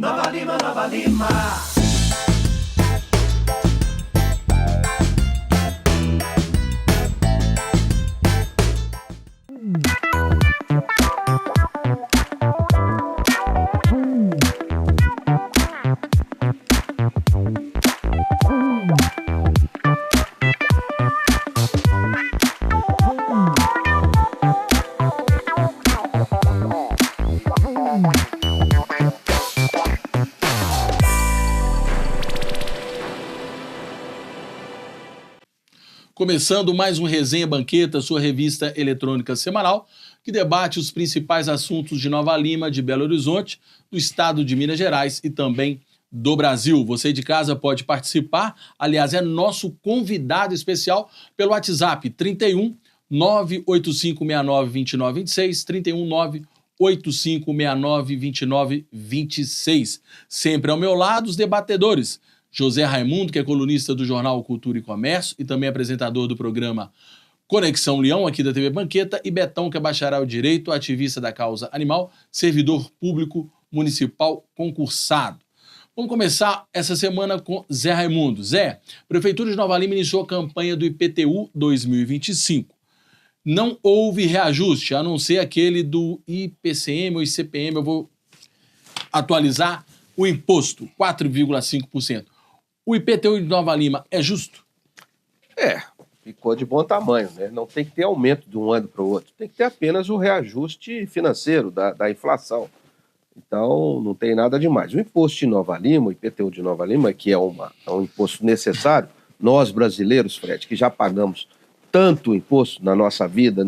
Nova Lima, Nova Lima. Começando mais um Resenha Banqueta, sua revista eletrônica semanal, que debate os principais assuntos de Nova Lima, de Belo Horizonte, do estado de Minas Gerais e também do Brasil. Você de casa pode participar, aliás, é nosso convidado especial pelo WhatsApp 31 98569 2926, 31 98569 2926. Sempre ao meu lado, os debatedores. José Raimundo, que é colunista do jornal Cultura e Comércio e também apresentador do programa Conexão Leão, aqui da TV Banqueta, e Betão, que é bacharel em Direito, ativista da causa animal, servidor público municipal concursado. Vamos começar essa semana com Zé Raimundo. Zé, Prefeitura de Nova Lima iniciou a campanha do IPTU 2025. Não houve reajuste, a não ser aquele do IPCM ou ICPM, eu vou atualizar o imposto, 4,5%. O IPTU de Nova Lima é justo? Ficou de bom tamanho, né? Não tem que ter aumento de um ano para o outro, tem que ter apenas o reajuste financeiro da inflação. Então, não tem nada demais. O imposto de Nova Lima, o IPTU de Nova Lima, que é um imposto necessário, nós brasileiros, Fred, que já pagamos tanto imposto na nossa vida,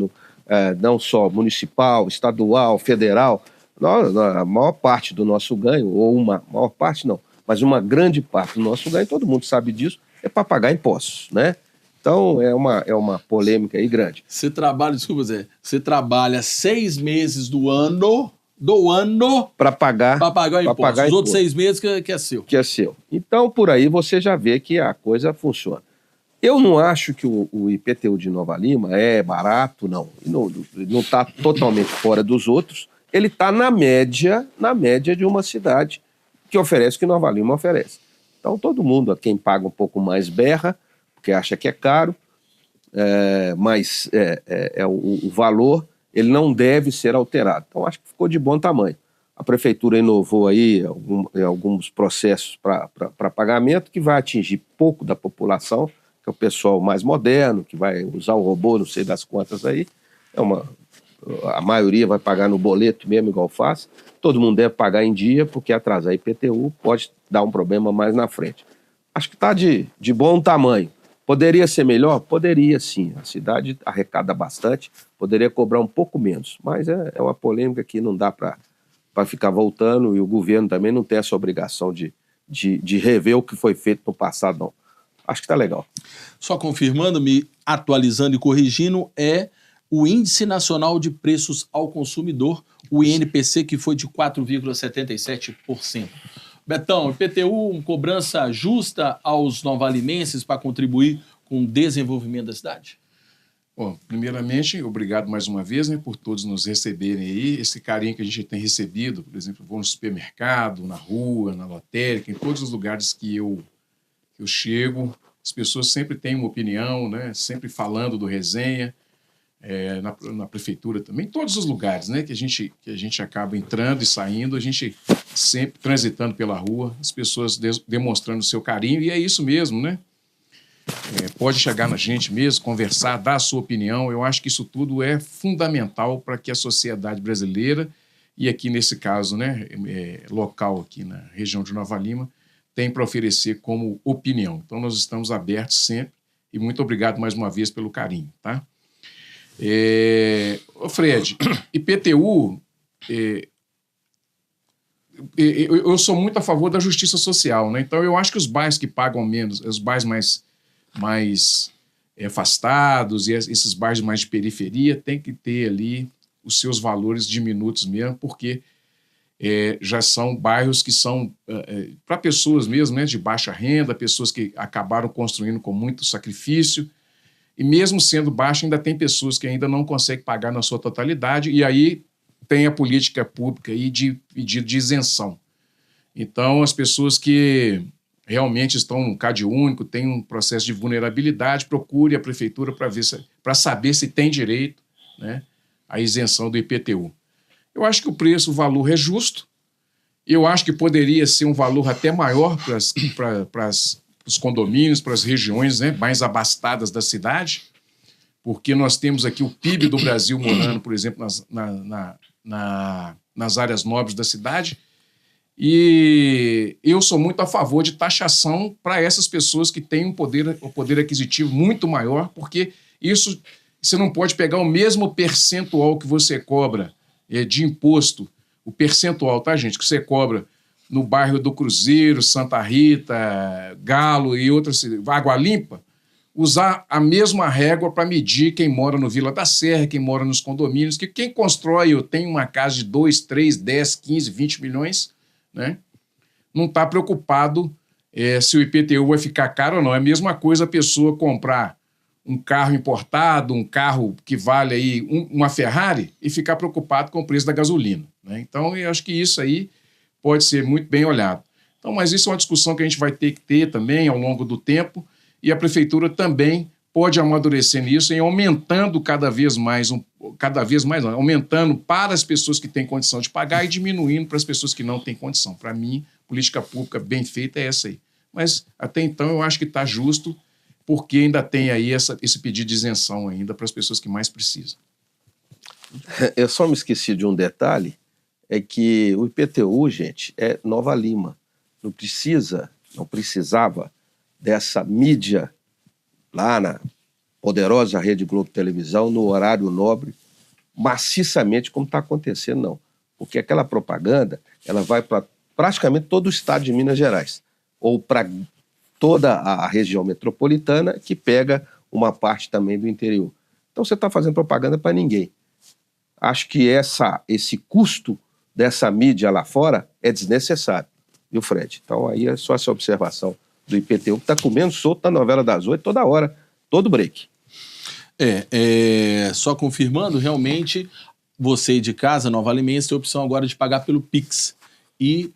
não só municipal, estadual, federal, a maior parte do nosso ganho, ou maior parte não, mas uma grande parte do nosso ganho, todo mundo sabe disso, é para pagar impostos, né? Então, é uma polêmica aí grande. Você trabalha 6 meses do ano para pagar o imposto. Os outros 6 meses que é seu. Que é seu. Então, por aí você já vê que a coisa funciona. Eu não acho que o IPTU de Nova Lima é barato, não. Não está totalmente fora dos outros. Ele está na média de uma cidade que oferece o que Nova Lima oferece. Então, todo mundo, quem paga um pouco mais berra, porque acha que é caro, mas o valor ele não deve ser alterado. Então, acho que ficou de bom tamanho. A Prefeitura inovou aí alguns processos para pagamento que vai atingir pouco da população, que é o pessoal mais moderno, que vai usar o robô, não sei das quantas aí. A maioria vai pagar no boleto mesmo, igual faz. Todo mundo deve pagar em dia, porque atrasar IPTU pode dar um problema mais na frente. Acho que está de bom tamanho. Poderia ser melhor? Poderia sim. A cidade arrecada bastante, poderia cobrar um pouco menos. Mas é uma polêmica que não dá para ficar voltando, e o governo também não tem essa obrigação de rever o que foi feito no passado, não. Acho que está legal. Só confirmando, me atualizando e corrigindo, é o Índice Nacional de Preços ao Consumidor, o INPC, que foi de 4,77%. Betão, IPTU, cobrança justa aos novalimenses para contribuir com o desenvolvimento da cidade? Bom, primeiramente, obrigado mais uma vez, né, por todos nos receberem aí, esse carinho que a gente tem recebido, por exemplo, vou no supermercado, na rua, na lotérica, em todos os lugares que eu chego, as pessoas sempre têm uma opinião, né, sempre falando do Resenha, na prefeitura também, em todos os lugares, né, que a gente acaba entrando e saindo, a gente sempre transitando pela rua, as pessoas demonstrando o seu carinho, e é isso mesmo, né? Pode chegar na gente mesmo, conversar, dar a sua opinião. Eu acho que isso tudo é fundamental para que a sociedade brasileira, e aqui nesse caso, né, local aqui na região de Nova Lima, tem para oferecer como opinião. Então nós estamos abertos sempre, e muito obrigado mais uma vez pelo carinho, tá? Fred, IPTU, eu sou muito a favor da justiça social, né? Então eu acho que os bairros que pagam menos, os bairros mais afastados e esses bairros mais de periferia tem que ter ali os seus valores diminutos mesmo, porque já são bairros que são para pessoas mesmo, né, de baixa renda, pessoas que acabaram construindo com muito sacrifício, e mesmo sendo baixo, ainda tem pessoas que ainda não conseguem pagar na sua totalidade, e aí tem a política pública aí de pedido de isenção. Então, as pessoas que realmente estão no CAD único, têm um processo de vulnerabilidade, procure a prefeitura para saber se tem direito, né, à isenção do IPTU. Eu acho que o valor é justo. Eu acho que poderia ser um valor até maior para os condomínios, para as regiões, né, mais abastadas da cidade, porque nós temos aqui o PIB do Brasil morando, por exemplo, nas áreas nobres da cidade, e eu sou muito a favor de taxação para essas pessoas que têm um poder aquisitivo muito maior, porque isso você não pode pegar o mesmo percentual que você cobra de imposto, o percentual, tá, gente, que você cobra no bairro do Cruzeiro, Santa Rita, Galo e outras, Água Limpa, usar a mesma régua para medir quem mora no Vila da Serra, quem mora nos condomínios, que quem constrói ou tem uma casa de 2, 3, 10, 15, 20 milhões, né, não está preocupado se o IPTU vai ficar caro ou não. É a mesma coisa a pessoa comprar um carro importado, um carro que vale aí uma Ferrari e ficar preocupado com o preço da gasolina, né? Então, eu acho que isso aí pode ser muito bem olhado. Então, mas isso é uma discussão que a gente vai ter que ter também ao longo do tempo, e a prefeitura também pode amadurecer nisso, em aumentando cada vez mais, aumentando para as pessoas que têm condição de pagar e diminuindo para as pessoas que não têm condição. Para mim, política pública bem feita é essa aí. Mas, até então, eu acho que está justo, porque ainda tem aí esse pedido de isenção ainda para as pessoas que mais precisam. Eu só me esqueci de um detalhe, é que o IPTU, gente, é Nova Lima. Não precisava dessa mídia lá na poderosa Rede Globo Televisão, no horário nobre, maciçamente, como está acontecendo, não. Porque aquela propaganda, ela vai para praticamente todo o estado de Minas Gerais, ou para toda a região metropolitana, que pega uma parte também do interior. Então você está fazendo propaganda para ninguém. Acho que esse custo dessa mídia lá fora é desnecessário, viu, Fred? Então aí é só essa observação do IPTU, que está comendo solto na novela das 8 toda hora, todo break. Só confirmando, realmente, você de casa, Nova Alimentos, tem a opção agora de pagar pelo Pix. E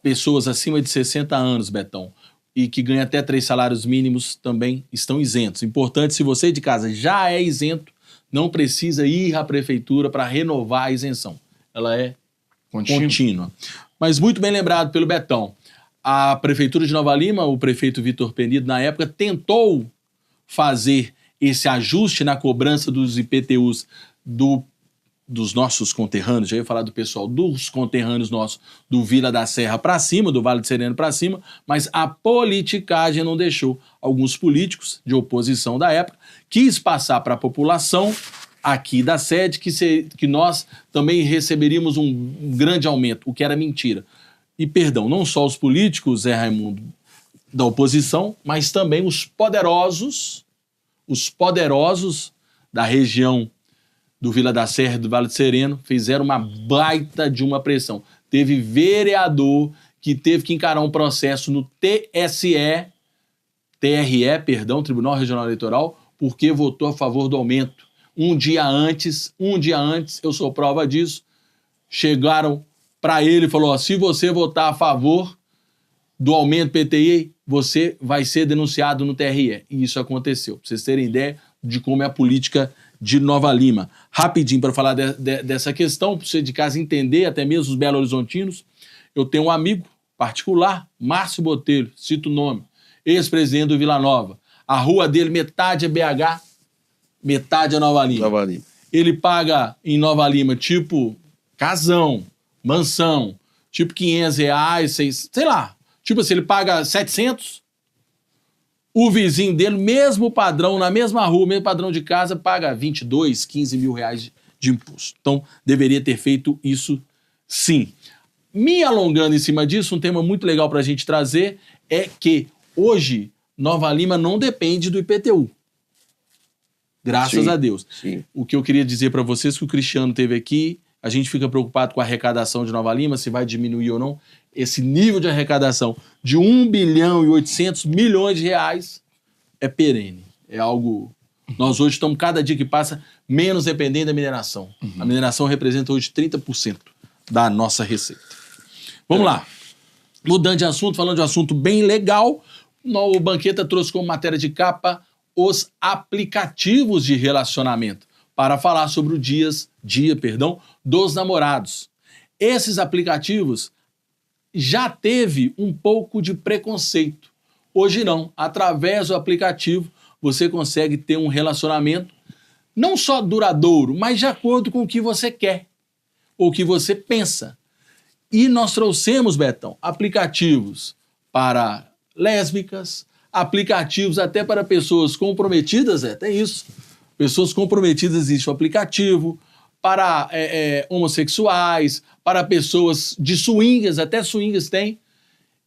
pessoas acima de 60 anos, Betão, e que ganham até 3 salários mínimos também estão isentos. Importante, se você de casa já é isento, não precisa ir à prefeitura para renovar a isenção. Ela é contínua. Mas muito bem lembrado pelo Betão. A prefeitura de Nova Lima, o prefeito Vitor Penido, na época, tentou fazer esse ajuste na cobrança dos IPTUs dos nossos conterrâneos, já ia falar do pessoal, dos conterrâneos nossos, do Vila da Serra para cima, do Vale do Sereno para cima, mas a politicagem não deixou. Alguns políticos de oposição da época quis passar para a população aqui da sede que nós também receberíamos um grande aumento, o que era mentira. E perdão, não só os políticos, Zé Raimundo, da oposição, mas também os poderosos da região do Vila da Serra e do Vale do Sereno fizeram uma baita de uma pressão. Teve vereador que teve que encarar um processo no Tribunal Regional Eleitoral, porque votou a favor do aumento. Um dia antes, eu sou prova disso, chegaram para ele e falou, se você votar a favor do aumento PTI, você vai ser denunciado no TRE. E isso aconteceu. Para vocês terem ideia de como é a política de Nova Lima. Rapidinho, para falar dessa questão, para você de casa entender, até mesmo os belo-horizontinos, eu tenho um amigo particular, Márcio Botelho, cito o nome, ex-presidente do Vila Nova. A rua dele, metade é BH, metade é Nova Lima. Nova Lima. Ele paga em Nova Lima, tipo, casão, mansão, tipo R$500, sei lá. Tipo assim, ele paga 700, o vizinho dele, mesmo padrão, na mesma rua, mesmo padrão de casa, paga 22, 15 mil reais de imposto. Então, deveria ter feito isso sim. Me alongando em cima disso, um tema muito legal para a gente trazer é que hoje Nova Lima não depende do IPTU. Graças a Deus. Sim. O que eu queria dizer para vocês que o Cristiano teve aqui, a gente fica preocupado com a arrecadação de Nova Lima, se vai diminuir ou não. Esse nível de arrecadação de 1 bilhão e 800 milhões de reais é perene. É algo... Nós hoje estamos, cada dia que passa, menos dependendo da mineração. Uhum. A mineração representa hoje 30% da nossa receita. Vamos lá. Mudando de assunto, falando de um assunto bem legal, o Banqueta trouxe como matéria de capa os aplicativos de relacionamento para falar sobre o dia dos namorados. Esses aplicativos já teve um pouco de preconceito. Hoje não. Através do aplicativo, você consegue ter um relacionamento não só duradouro, mas de acordo com o que você quer, ou o que você pensa. E nós trouxemos, Betão, aplicativos para lésbicas, aplicativos até para pessoas comprometidas, tem isso. Pessoas comprometidas, existe o aplicativo, para homossexuais, para pessoas de swingers, até swingers tem.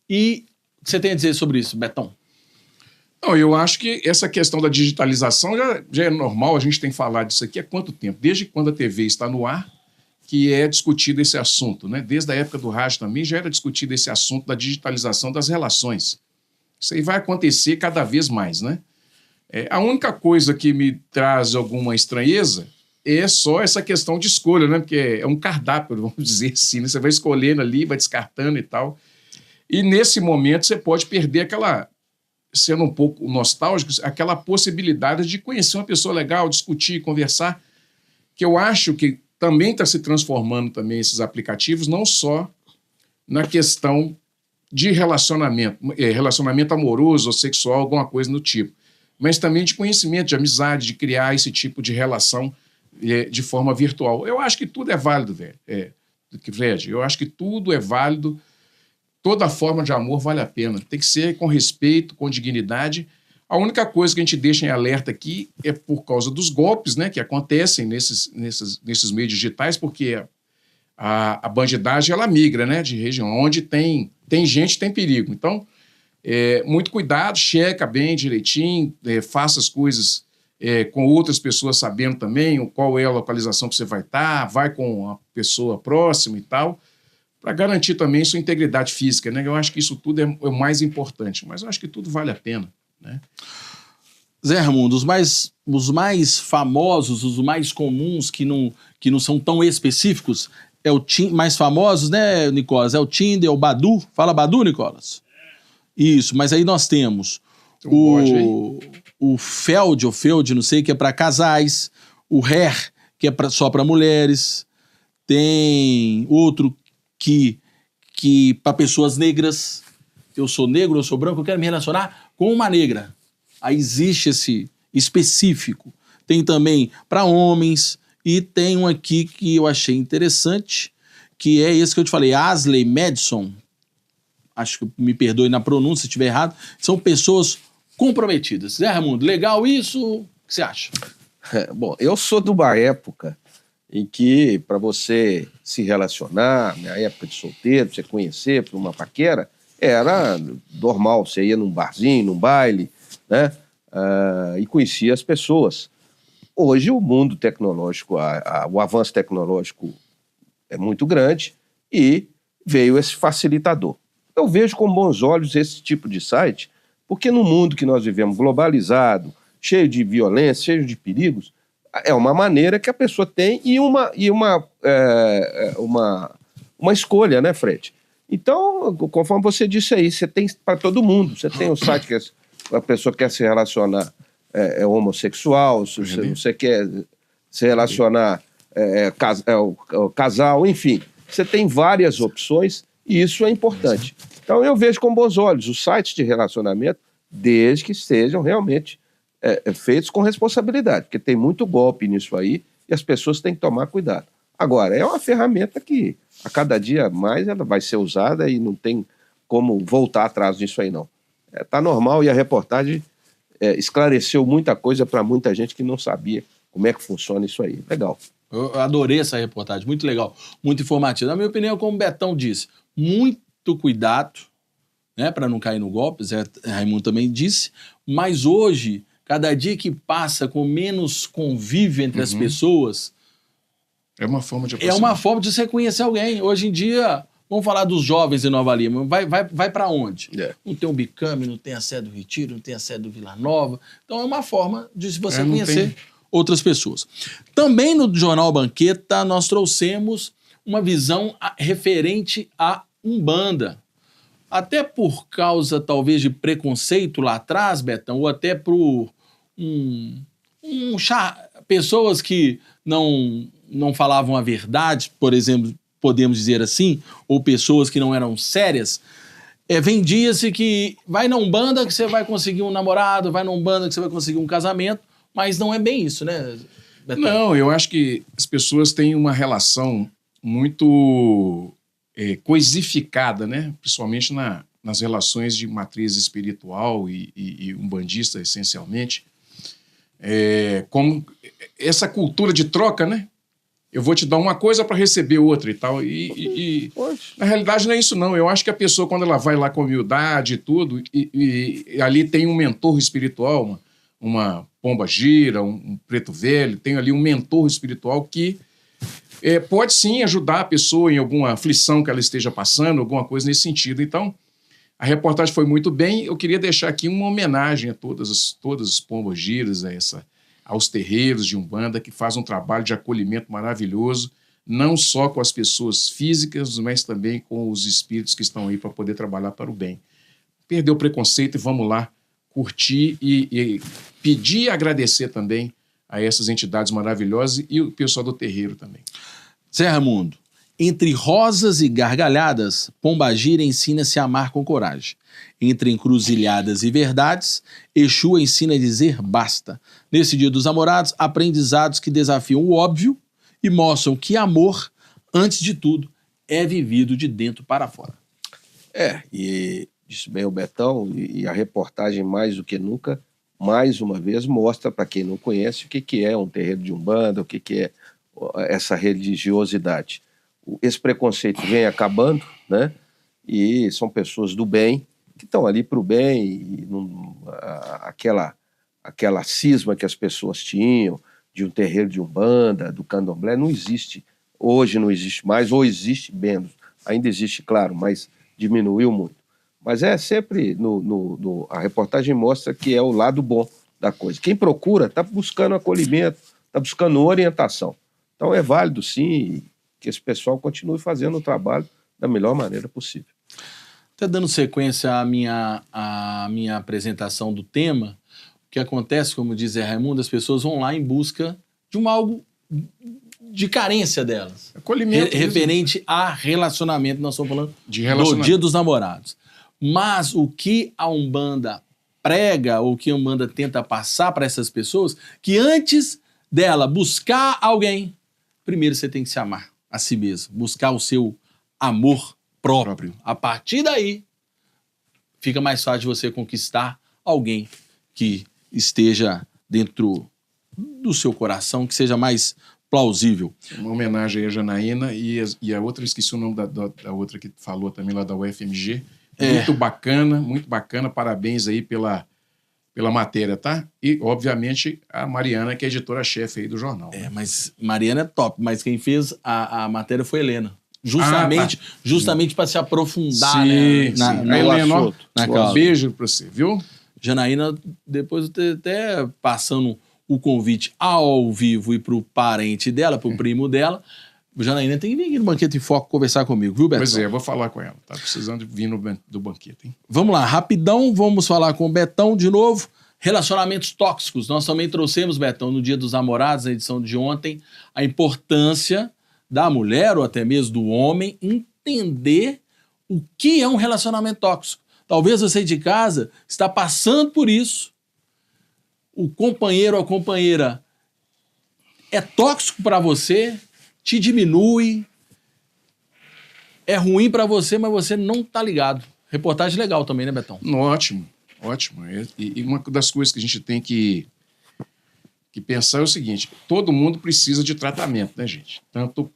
E o que você tem a dizer sobre isso, Betão? Não, eu acho que essa questão da digitalização já é normal, a gente tem falado disso aqui há quanto tempo? Desde quando a TV está no ar, que é discutido esse assunto, né? Desde a época do rádio também já era discutido esse assunto da digitalização das relações. Isso aí vai acontecer cada vez mais, né? A única coisa que me traz alguma estranheza é só essa questão de escolha, né? Porque é um cardápio, vamos dizer assim, né? Você vai escolhendo ali, vai descartando e tal. E nesse momento você pode perder aquela, sendo um pouco nostálgico, aquela possibilidade de conhecer uma pessoa legal, discutir, conversar, que eu acho que também está se transformando também esses aplicativos, não só na questão de relacionamento amoroso ou sexual, alguma coisa do tipo, mas também de conhecimento, de amizade, de criar esse tipo de relação de forma virtual. Eu acho que tudo é válido, velho. Fred, eu acho que tudo é válido, toda forma de amor vale a pena. Tem que ser com respeito, com dignidade. A única coisa que a gente deixa em alerta aqui é por causa dos golpes, né, que acontecem nesses meios digitais, porque a bandidagem ela migra, né, de região. Onde tem gente, tem perigo. Então, muito cuidado, checa bem direitinho, faça as coisas com outras pessoas sabendo também qual é a localização que você vai estar, vai com a pessoa próxima e tal, para garantir também sua integridade física, né? Eu acho que isso tudo é o mais importante, mas eu acho que tudo vale a pena, né? Zé Raimundo, os mais famosos, os mais comuns que não são tão específicos, mais famosos, né, Nicolas? É o Tinder, é o Badoo. Fala Badoo, Nicolas? Isso, mas aí nós temos o Feld, ou Feld, não sei, que é para casais, o Hair, que é só para mulheres, tem outro que para pessoas negras. Eu sou negro, eu sou branco, eu quero me relacionar com uma negra. Aí existe esse específico. Tem também para homens, e tem um aqui que eu achei interessante, que é esse que eu te falei, Ashley Madison. Acho que me perdoe na pronúncia se estiver errado. São pessoas comprometidas. Zé Raimundo, legal isso? O que você acha? Bom, eu sou de uma época em que, para você se relacionar, na época de solteiro, você conhecer por uma paquera, era normal. Você ia num barzinho, num baile, né? E conhecia as pessoas. Hoje o mundo tecnológico, o avanço tecnológico é muito grande e veio esse facilitador. Eu vejo com bons olhos esse tipo de site, porque no mundo que nós vivemos globalizado, cheio de violência, cheio de perigos, é uma maneira que a pessoa tem e uma escolha, né, Fred? Então, conforme você disse aí, você tem para todo mundo. Você tem o site que a pessoa quer se relacionar homossexual, se você quer se relacionar casal, enfim. Você tem várias opções e isso é importante. Então, eu vejo com bons olhos os sites de relacionamento, desde que sejam realmente feitos com responsabilidade, porque tem muito golpe nisso aí e as pessoas têm que tomar cuidado. Agora, é uma ferramenta que a cada dia mais ela vai ser usada e não tem como voltar atrás disso aí, não. Tá normal e a reportagem esclareceu muita coisa para muita gente que não sabia como é que funciona isso aí. Legal. Eu adorei essa reportagem, muito legal, muito informativa. Na minha opinião, como o Betão disse, muito cuidado, né, para não cair no golpe, Zé Raimundo também disse, mas hoje, cada dia que passa com menos convívio entre as pessoas, é uma forma de aproximar. É uma forma de você conhecer alguém. Hoje em dia, vamos falar dos jovens em Nova Lima, vai para onde? Não tem o Bicame, não tem a sede do Retiro, não tem a sede do Vila Nova. Então é uma forma de você conhecer outras pessoas. Também no Jornal Banqueta, nós trouxemos uma visão referente à Umbanda. até por causa, talvez, de preconceito lá atrás, Betão, ou até por pessoas que não falavam a verdade, por exemplo, podemos dizer assim, ou pessoas que não eram sérias, vendia-se que vai na Umbanda que você vai conseguir um namorado, vai na Umbanda que você vai conseguir um casamento, mas não é bem isso, né, Betão? Não, eu acho que as pessoas têm uma relação muito coisificada, né? Principalmente nas relações de matriz espiritual e umbandista, essencialmente. Como essa cultura de troca, né? Eu vou te dar uma coisa para receber outra e tal. E na realidade não é isso, não. Eu acho que a pessoa, quando ela vai lá com humildade e tudo, e ali tem um mentor espiritual, uma pomba gira, um preto velho, tem ali um mentor espiritual que pode sim ajudar a pessoa em alguma aflição que ela esteja passando, alguma coisa nesse sentido. Então, a reportagem foi muito bem. Eu queria deixar aqui uma homenagem a todas as pombas giras, aos terreiros de Umbanda, que fazem um trabalho de acolhimento maravilhoso, não só com as pessoas físicas, mas também com os espíritos que estão aí para poder trabalhar para o bem. Perdeu o preconceito e vamos lá curtir e pedir e agradecer também a essas entidades maravilhosas e o pessoal do terreiro também. Zé Raimundo, entre rosas e gargalhadas, Pombagira ensina-se a amar com coragem. Entre encruzilhadas e verdades, Exu ensina a dizer basta. Nesse Dia dos Namorados, aprendizados que desafiam o óbvio e mostram que amor, antes de tudo, é vivido de dentro para fora. E disse bem o Betão, e a reportagem, mais do que nunca, mais uma vez, mostra para quem não conhece o que é um terreiro de Umbanda, o que é essa religiosidade. Esse preconceito vem acabando, né? E são pessoas do bem, que estão ali para o bem, e aquela cisma que as pessoas tinham de um terreiro de Umbanda, do Candomblé, não existe. Hoje não existe mais, ou existe menos. Ainda existe, claro, mas diminuiu muito. Mas sempre, a reportagem mostra que é o lado bom da coisa. Quem procura está buscando acolhimento, está buscando orientação. Então é válido, sim, que esse pessoal continue fazendo o trabalho da melhor maneira possível. Até dando sequência à minha apresentação do tema, o que acontece, como diz Zé Raimundo, as pessoas vão lá em busca de algo de carência delas. Acolhimento. Referente a relacionamento, nós estamos falando do Dia dos Namorados. Mas o que a Umbanda prega, ou o que a Umbanda tenta passar para essas pessoas, que antes dela buscar alguém, primeiro você tem que se amar a si mesmo, buscar o seu amor próprio. A partir daí, fica mais fácil de você conquistar alguém que esteja dentro do seu coração, que seja mais plausível. Uma homenagem aí a Janaína e a outra, esqueci o nome da outra que falou também lá da UFMG. Muito bacana, parabéns aí pela matéria, tá? E, obviamente, a Mariana, que é editora-chefe aí do jornal. Mas Mariana é top, mas quem fez a matéria foi a Helena. Justamente para se aprofundar, sim, né, Helena, na causa. Um beijo para você, viu? Janaína, depois até passando o convite ao vivo e pro parente dela, pro primo dela, Janaína tem que vir aqui no Banquete em Foco conversar comigo, viu, Betão? Pois eu vou falar com ela. Tá precisando de vir do banquete, hein? Vamos lá, rapidão, vamos falar com o Betão de novo. Relacionamentos tóxicos. Nós também trouxemos, Betão, no Dia dos Namorados, na edição de ontem, a importância da mulher ou até mesmo do homem entender o que é um relacionamento tóxico. Talvez você de casa está passando por isso. O companheiro ou a companheira é tóxico para você, te diminui, é ruim para você, mas você não tá ligado. Reportagem legal também, né, Betão? Ótimo. E uma das coisas que a gente tem que pensar é o seguinte: todo mundo precisa de tratamento, né, gente? Tanto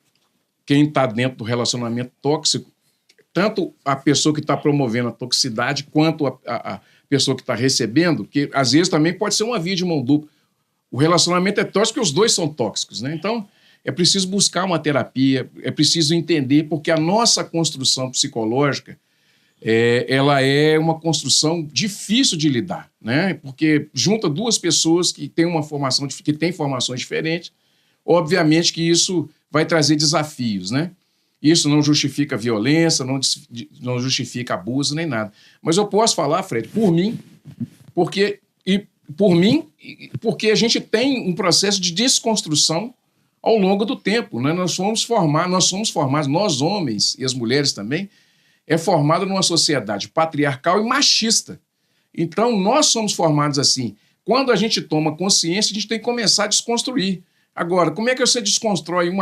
quem está dentro do relacionamento tóxico, tanto a pessoa que está promovendo a toxicidade, quanto a pessoa que está recebendo, que às vezes também pode ser uma via de mão dupla. O relacionamento é tóxico porque os dois são tóxicos, né? Então, é preciso buscar uma terapia, é preciso entender, porque a nossa construção psicológica, ela é uma construção difícil de lidar, né? Porque junta duas pessoas que têm formações diferentes, obviamente que isso vai trazer desafios, né? Isso não justifica violência, não justifica abuso nem nada. Mas eu posso falar, Fred, por mim, porque a gente tem um processo de desconstrução ao longo do tempo, né? Nós somos formados, nós homens e as mulheres também, formados numa sociedade patriarcal e machista. Então, nós somos formados assim. Quando a gente toma consciência, a gente tem que começar a desconstruir. Agora, como é que você desconstrói um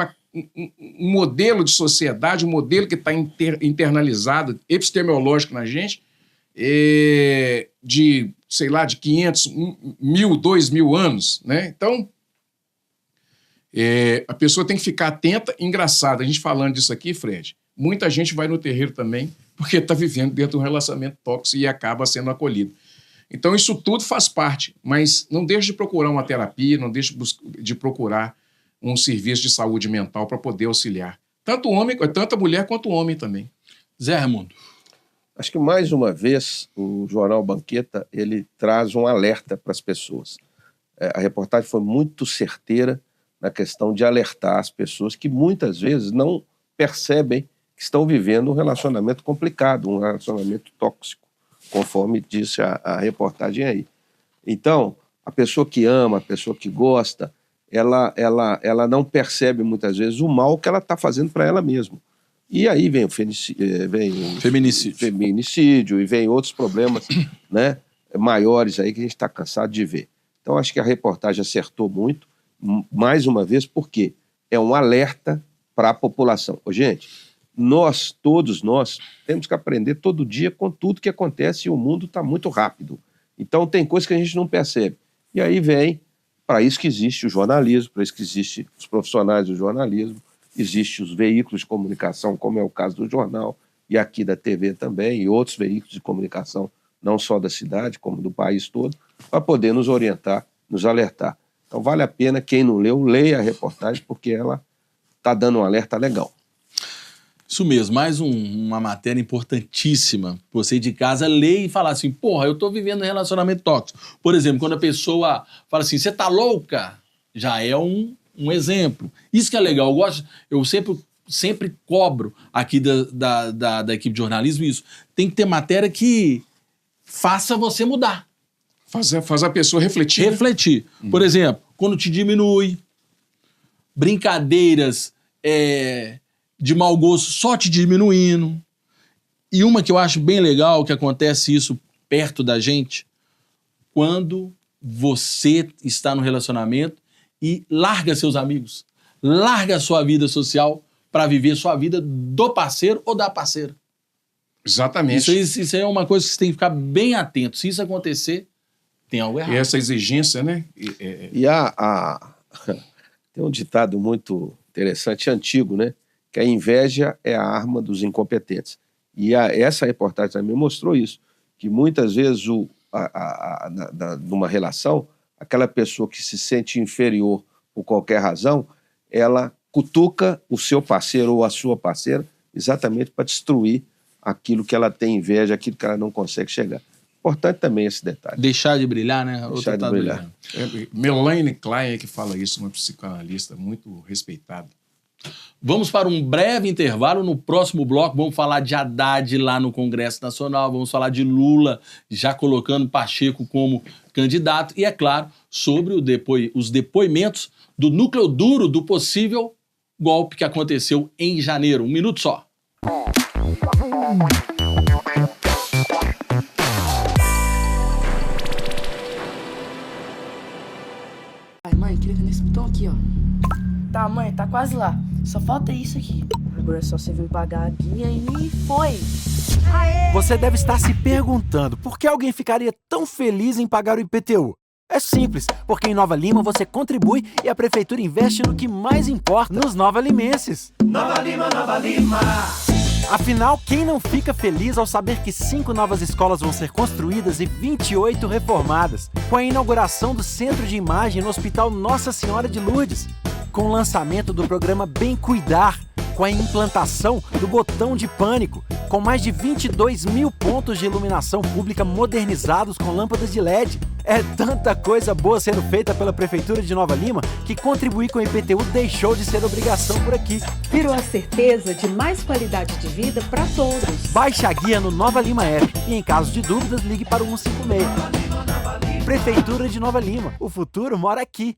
modelo de sociedade, um modelo que está internalizado, epistemológico na gente, de 500, 1.000, 2.000 anos, né? Então, a pessoa tem que ficar atenta. Engraçado, a gente falando disso aqui, Fred, muita gente vai no terreiro também porque está vivendo dentro de um relacionamento tóxico e acaba sendo acolhido. Então, isso tudo faz parte, mas não deixe de procurar uma terapia, não deixe de procurar um serviço de saúde mental para poder auxiliar. Tanto a mulher quanto o homem também. Zé Raimundo. Acho que, mais uma vez, o Jornal Banqueta ele traz um alerta para as pessoas. A reportagem foi muito certeira na questão de alertar as pessoas que muitas vezes não percebem que estão vivendo um relacionamento complicado, um relacionamento tóxico, conforme disse a reportagem aí. Então, a pessoa que ama, a pessoa que gosta, ela não percebe muitas vezes o mal que ela está fazendo para ela mesma. E aí vem o feminicídio e vem outros problemas, né, maiores aí que a gente está cansado de ver. Então, acho que a reportagem acertou muito, mais uma vez, porque é um alerta para a população. Gente, todos nós, temos que aprender todo dia com tudo que acontece e o mundo está muito rápido. Então, tem coisas que a gente não percebe. E aí vem, para isso que existe o jornalismo, para isso que existem os profissionais do jornalismo, existem os veículos de comunicação, como é o caso do jornal, e aqui da TV também, e outros veículos de comunicação, não só da cidade, como do país todo, para poder nos orientar, nos alertar. Então, vale a pena, quem não leu, leia a reportagem, porque ela está dando um alerta legal. Isso mesmo, mais uma matéria importantíssima. Você de casa lê e fala assim, porra, eu tô vivendo um relacionamento tóxico. Por exemplo, quando a pessoa fala assim, você tá louca? Já é um exemplo. Isso que é legal, eu sempre cobro aqui da equipe de jornalismo isso. Tem que ter matéria que faça você mudar. Faz a pessoa refletir. Refletir. Por exemplo, quando te diminui, brincadeiras de mau gosto só te diminuindo. E uma que eu acho bem legal, que acontece isso perto da gente, quando você está no relacionamento e larga seus amigos, larga a sua vida social para viver sua vida do parceiro ou da parceira. Exatamente. Isso aí é uma coisa que você tem que ficar bem atento. Se isso acontecer, tem algo errado. E essa exigência, né? Tem um ditado muito interessante, antigo, né? Que a inveja é a arma dos incompetentes. E essa reportagem também mostrou isso, que muitas vezes numa relação, aquela pessoa que se sente inferior por qualquer razão, ela cutuca o seu parceiro ou a sua parceira exatamente para destruir aquilo que ela tem inveja, aquilo que ela não consegue chegar. Importante também esse detalhe. Deixar de brilhar, né? Deixar de brilhar. Melanie Klein é que fala isso, uma psicanalista muito respeitada. Vamos para um breve intervalo. No próximo bloco vamos falar de Haddad lá no Congresso Nacional, vamos falar de Lula já colocando Pacheco como candidato e, é claro, sobre os depoimentos do núcleo duro do possível golpe que aconteceu em janeiro. 1 minuto só. Ai, mãe, clica nesse botão aqui, ó. Tá, mãe, tá quase lá. Só falta isso aqui. Agora é só você vir pagar a guia e foi. Aê! Você deve estar se perguntando por que alguém ficaria tão feliz em pagar o IPTU. É simples, porque em Nova Lima você contribui e a prefeitura investe no que mais importa, nos nova-limenses. Nova Lima, Nova Lima. Afinal, quem não fica feliz ao saber que 5 novas escolas vão ser construídas e 28 reformadas, com a inauguração do Centro de Imagem no Hospital Nossa Senhora de Lourdes, com o lançamento do programa Bem Cuidar, com a implantação do botão de pânico, com mais de 22 mil pontos de iluminação pública modernizados com lâmpadas de LED. É tanta coisa boa sendo feita pela Prefeitura de Nova Lima que contribuir com o IPTU deixou de ser obrigação por aqui. Virou a certeza de mais qualidade de vida para todos. Baixe a guia no Nova Lima App e, em caso de dúvidas, ligue para o 156. Prefeitura de Nova Lima. O futuro mora aqui.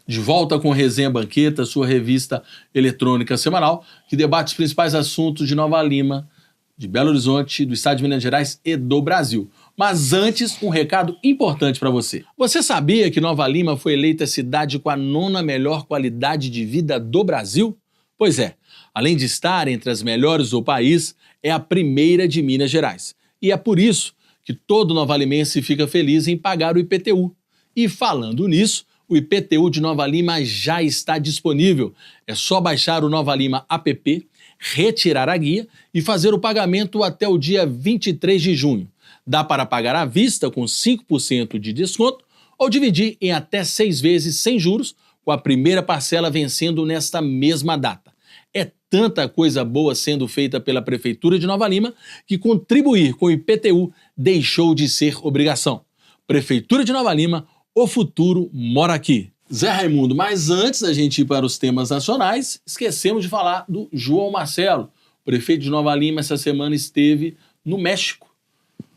De volta com Resenha Banqueta, sua revista eletrônica semanal, que debate os principais assuntos de Nova Lima, de Belo Horizonte, do estado de Minas Gerais e do Brasil. Mas antes, um recado importante para você. Você sabia que Nova Lima foi eleita a cidade com a 9ª melhor qualidade de vida do Brasil? Pois é, além de estar entre as melhores do país, é a primeira de Minas Gerais. E é por isso que todo novalimense fica feliz em pagar o IPTU. E falando nisso, o IPTU de Nova Lima já está disponível. É só baixar o Nova Lima app, retirar a guia e fazer o pagamento até o dia 23 de junho. Dá para pagar à vista com 5% de desconto ou dividir em até 6 vezes sem juros, com a primeira parcela vencendo nesta mesma data. É tanta coisa boa sendo feita pela Prefeitura de Nova Lima que contribuir com o IPTU deixou de ser obrigação. Prefeitura de Nova Lima, o futuro mora aqui. Zé Raimundo, mas antes da gente ir para os temas nacionais, esquecemos de falar do João Marcelo. O prefeito de Nova Lima essa semana esteve no México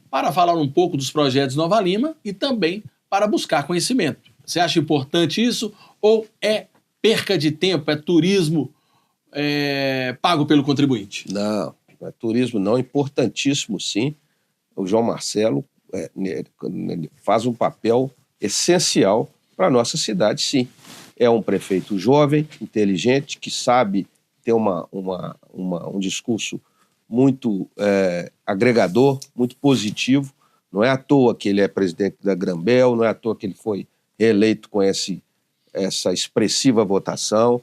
para falar um pouco dos projetos de Nova Lima e também para buscar conhecimento. Você acha importante isso ou é perca de tempo, é turismo pago pelo contribuinte? Não, é turismo não, importantíssimo sim. O João Marcelo ele faz um papel essencial para a nossa cidade, sim. É um prefeito jovem, inteligente, que sabe ter um discurso muito agregador, muito positivo. Não é à toa que ele é presidente da Grambel, não é à toa que ele foi reeleito com essa expressiva votação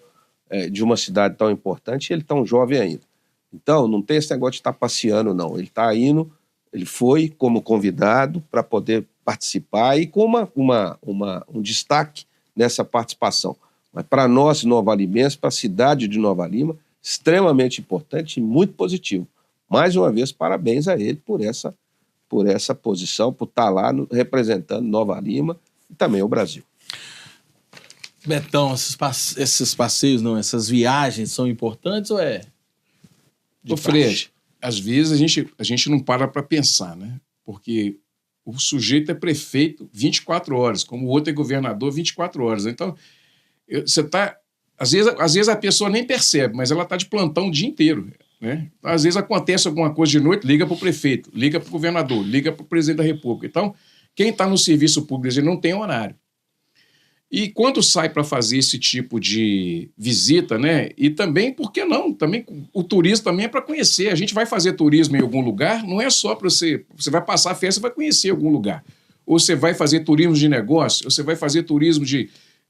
de uma cidade tão importante, e ele tão jovem ainda. Então, não tem esse negócio de estar passeando, não. Ele está indo, ele foi como convidado para poder participar e com um destaque nessa participação. Mas para nós, novalimenses, para a cidade de Nova Lima, extremamente importante e muito positivo. Mais uma vez, parabéns a ele por essa posição, por estar lá representando Nova Lima e também o Brasil. Betão, esses passeios, não, essas viagens são importantes ou é? Ô Fred, às vezes a gente não para pensar, né? Porque o sujeito é prefeito 24 horas, como o outro é governador 24 horas. Então, você está... Às vezes a pessoa nem percebe, mas ela está de plantão o dia inteiro, né? Então, às vezes acontece alguma coisa de noite, liga para o prefeito, liga para o governador, liga para o presidente da República. Então, quem está no serviço público, ele não tem horário. E quando sai para fazer esse tipo de visita, né? E também, por que não? Também, o turismo também é para conhecer. A gente vai fazer turismo em algum lugar, não é só para você vai passar a festa, você vai conhecer algum lugar. Ou você vai fazer turismo de negócio, ou você vai fazer turismo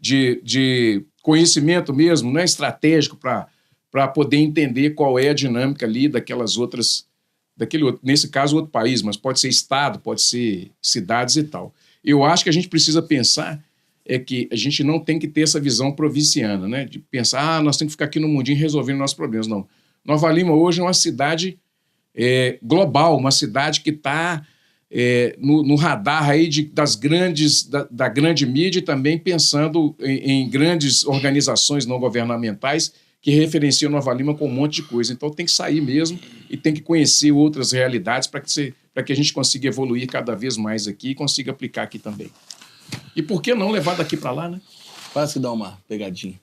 de conhecimento mesmo, né? Estratégico, para poder entender qual é a dinâmica ali daquelas outras, nesse caso, outro país, mas pode ser estado, pode ser cidades e tal. Eu acho que a gente precisa pensar que a gente não tem que ter essa visão provinciana, né? De pensar, nós temos que ficar aqui no mundinho resolvendo nossos problemas. Não. Nova Lima hoje é uma cidade global, uma cidade que está no radar aí da grande mídia e também pensando em grandes organizações não governamentais que referenciam Nova Lima com um monte de coisa. Então tem que sair mesmo e tem que conhecer outras realidades para que a gente consiga evoluir cada vez mais aqui e consiga aplicar aqui também. E por que não levar daqui para lá, né? Quase que dá uma pegadinha.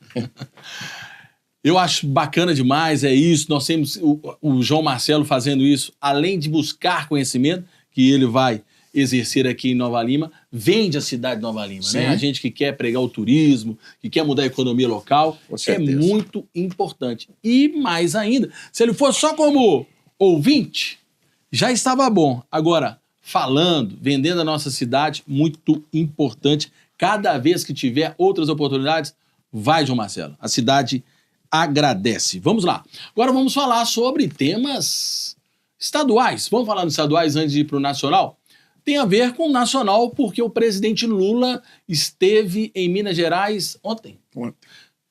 Eu acho bacana demais, é isso. Nós temos o João Marcelo fazendo isso, além de buscar conhecimento, que ele vai exercer aqui em Nova Lima, vende a cidade de Nova Lima, né? A gente que quer pregar o turismo, que quer mudar a economia local, é muito importante. E mais ainda, se ele for só como ouvinte, já estava bom. Agora, falando, vendendo a nossa cidade, muito importante. Cada vez que tiver outras oportunidades, vai, João Marcelo. A cidade agradece. Vamos lá. Agora vamos falar sobre temas estaduais. Vamos falar dos estaduais antes de ir para o nacional? tem a ver com o nacional, porque o presidente Lula esteve em Minas Gerais ontem.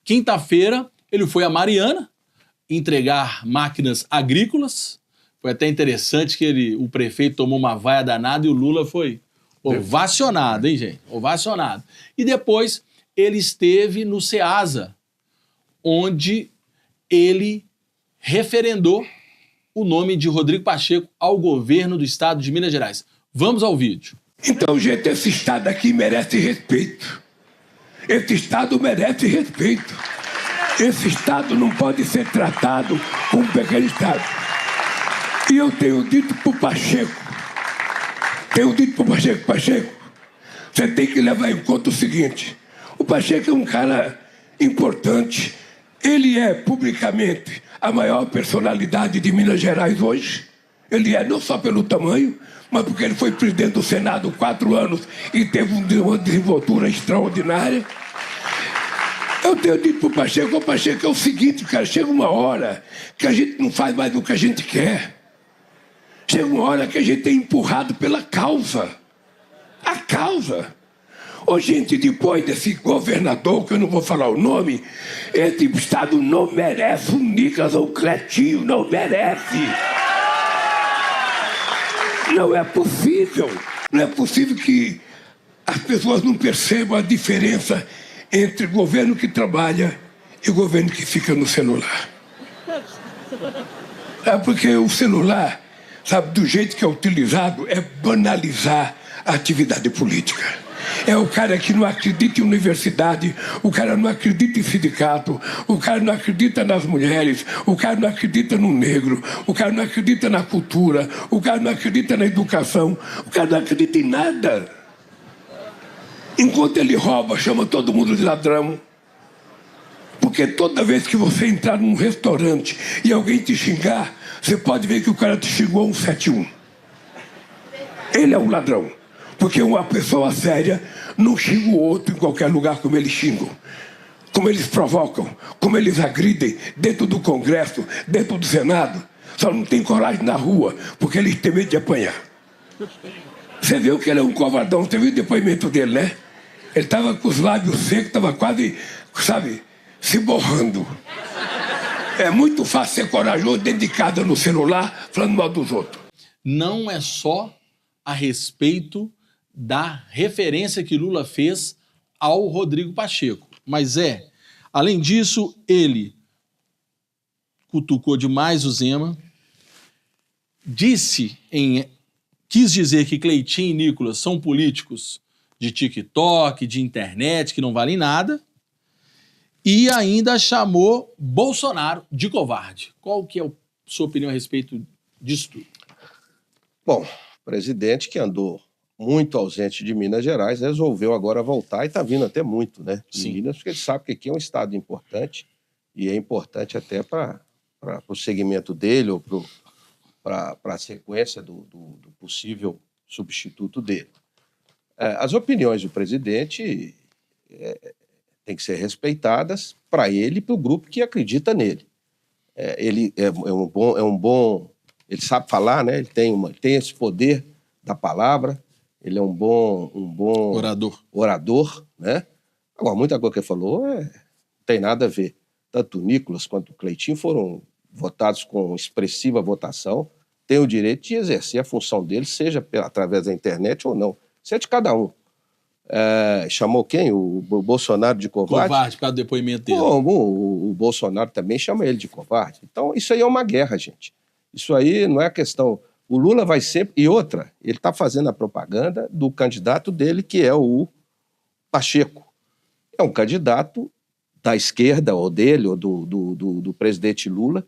Quinta-feira, ele foi a Mariana entregar máquinas agrícolas. Foi até interessante que o prefeito tomou uma vaia danada e o Lula foi ovacionado, hein, gente? Ovacionado. E depois ele esteve no Ceasa, onde ele referendou o nome de Rodrigo Pacheco ao governo do estado de Minas Gerais. Vamos ao vídeo. Então, gente, esse estado aqui merece respeito. Esse estado merece respeito. Esse estado não pode ser tratado como um pequeno estado. E eu tenho dito para o Pacheco, Pacheco, você tem que levar em conta o seguinte: o Pacheco é um cara importante, ele é publicamente a maior personalidade de Minas Gerais hoje. Ele é não só pelo tamanho, mas porque ele foi presidente do Senado 4 anos e teve uma desenvoltura extraordinária. Eu tenho dito para o Pacheco é o seguinte, cara, chega uma hora que a gente não faz mais o que a gente quer. Chega uma hora que a gente é empurrado pela causa. A causa. Ô, gente, depois desse governador, que eu não vou falar o nome, esse estado não merece o Nicolas ou o Cletinho, não merece. Não é possível. Não é possível que as pessoas não percebam a diferença entre o governo que trabalha e o governo que fica no celular. É porque o celular, sabe, do jeito que é utilizado, é banalizar a atividade política. É o cara que não acredita em universidade, o cara não acredita em sindicato, o cara não acredita nas mulheres, o cara não acredita no negro, o cara não acredita na cultura, o cara não acredita na educação, o cara não acredita em nada. Enquanto ele rouba, chama todo mundo de ladrão. Porque toda vez que você entrar num restaurante e alguém te xingar, você pode ver que o cara te xingou 171. Ele é um ladrão. Porque uma pessoa séria não xinga o outro em qualquer lugar como eles xingam. Como eles provocam, como eles agridem dentro do Congresso, dentro do Senado. Só não tem coragem na rua, porque eles têm medo de apanhar. Você viu que ele é um covardão, você viu o depoimento dele, né? Ele estava com os lábios secos, estava quase, sabe, se borrando. É muito fácil ser corajoso, dedicado no celular, falando mal dos outros. Não é só a respeito da referência que Lula fez ao Rodrigo Pacheco, mas além disso, ele cutucou demais o Zema, quis dizer que Cleitinho e Nicolas são políticos de TikTok, de internet, que não valem nada, e ainda chamou Bolsonaro de covarde. Qual que é a sua opinião a respeito disso tudo? Bom, o presidente que andou muito ausente de Minas Gerais resolveu agora voltar e está vindo até muito, né? Sim. Minas, porque ele sabe que aqui é um estado importante e é importante até para o segmento dele ou para a sequência do possível substituto dele. As opiniões do presidente têm que ser respeitadas para ele e para o grupo que acredita nele. Ele é um bom, ele sabe falar, né? Ele tem esse poder da palavra, ele é um bom orador, né? Agora, muita coisa que ele falou não tem nada a ver. Tanto o Nicolas quanto o Cleitinho foram votados com expressiva votação, têm o direito de exercer a função deles, seja através da internet ou não. Isso é de cada um. Chamou quem? O Bolsonaro de covarde? Covarde, por causa do depoimento dele. O Bolsonaro também chama ele de covarde. Então, isso aí é uma guerra, gente. Isso aí não é questão... O Lula vai sempre... E outra, ele está fazendo a propaganda do candidato dele, que é o Pacheco. É um candidato da esquerda, ou dele, ou do presidente Lula.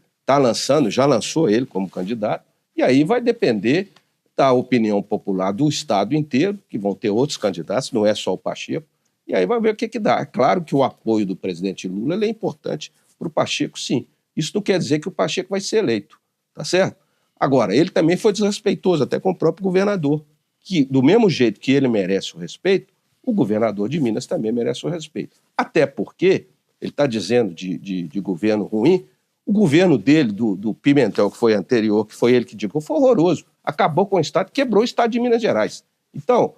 Já lançou ele como candidato. E aí vai depender da opinião popular do estado inteiro, que vão ter outros candidatos, não é só o Pacheco, e aí vai ver o que dá. É claro que o apoio do presidente Lula é importante para o Pacheco, sim. Isso não quer dizer que o Pacheco vai ser eleito, tá certo? Agora, ele também foi desrespeitoso, até com o próprio governador, que do mesmo jeito que ele merece o respeito, o governador de Minas também merece o respeito. Até porque, ele está dizendo de governo ruim, o governo dele, do Pimentel, que foi anterior, que foi ele que indicou, foi horroroso. Acabou com o Estado, quebrou o Estado de Minas Gerais. Então,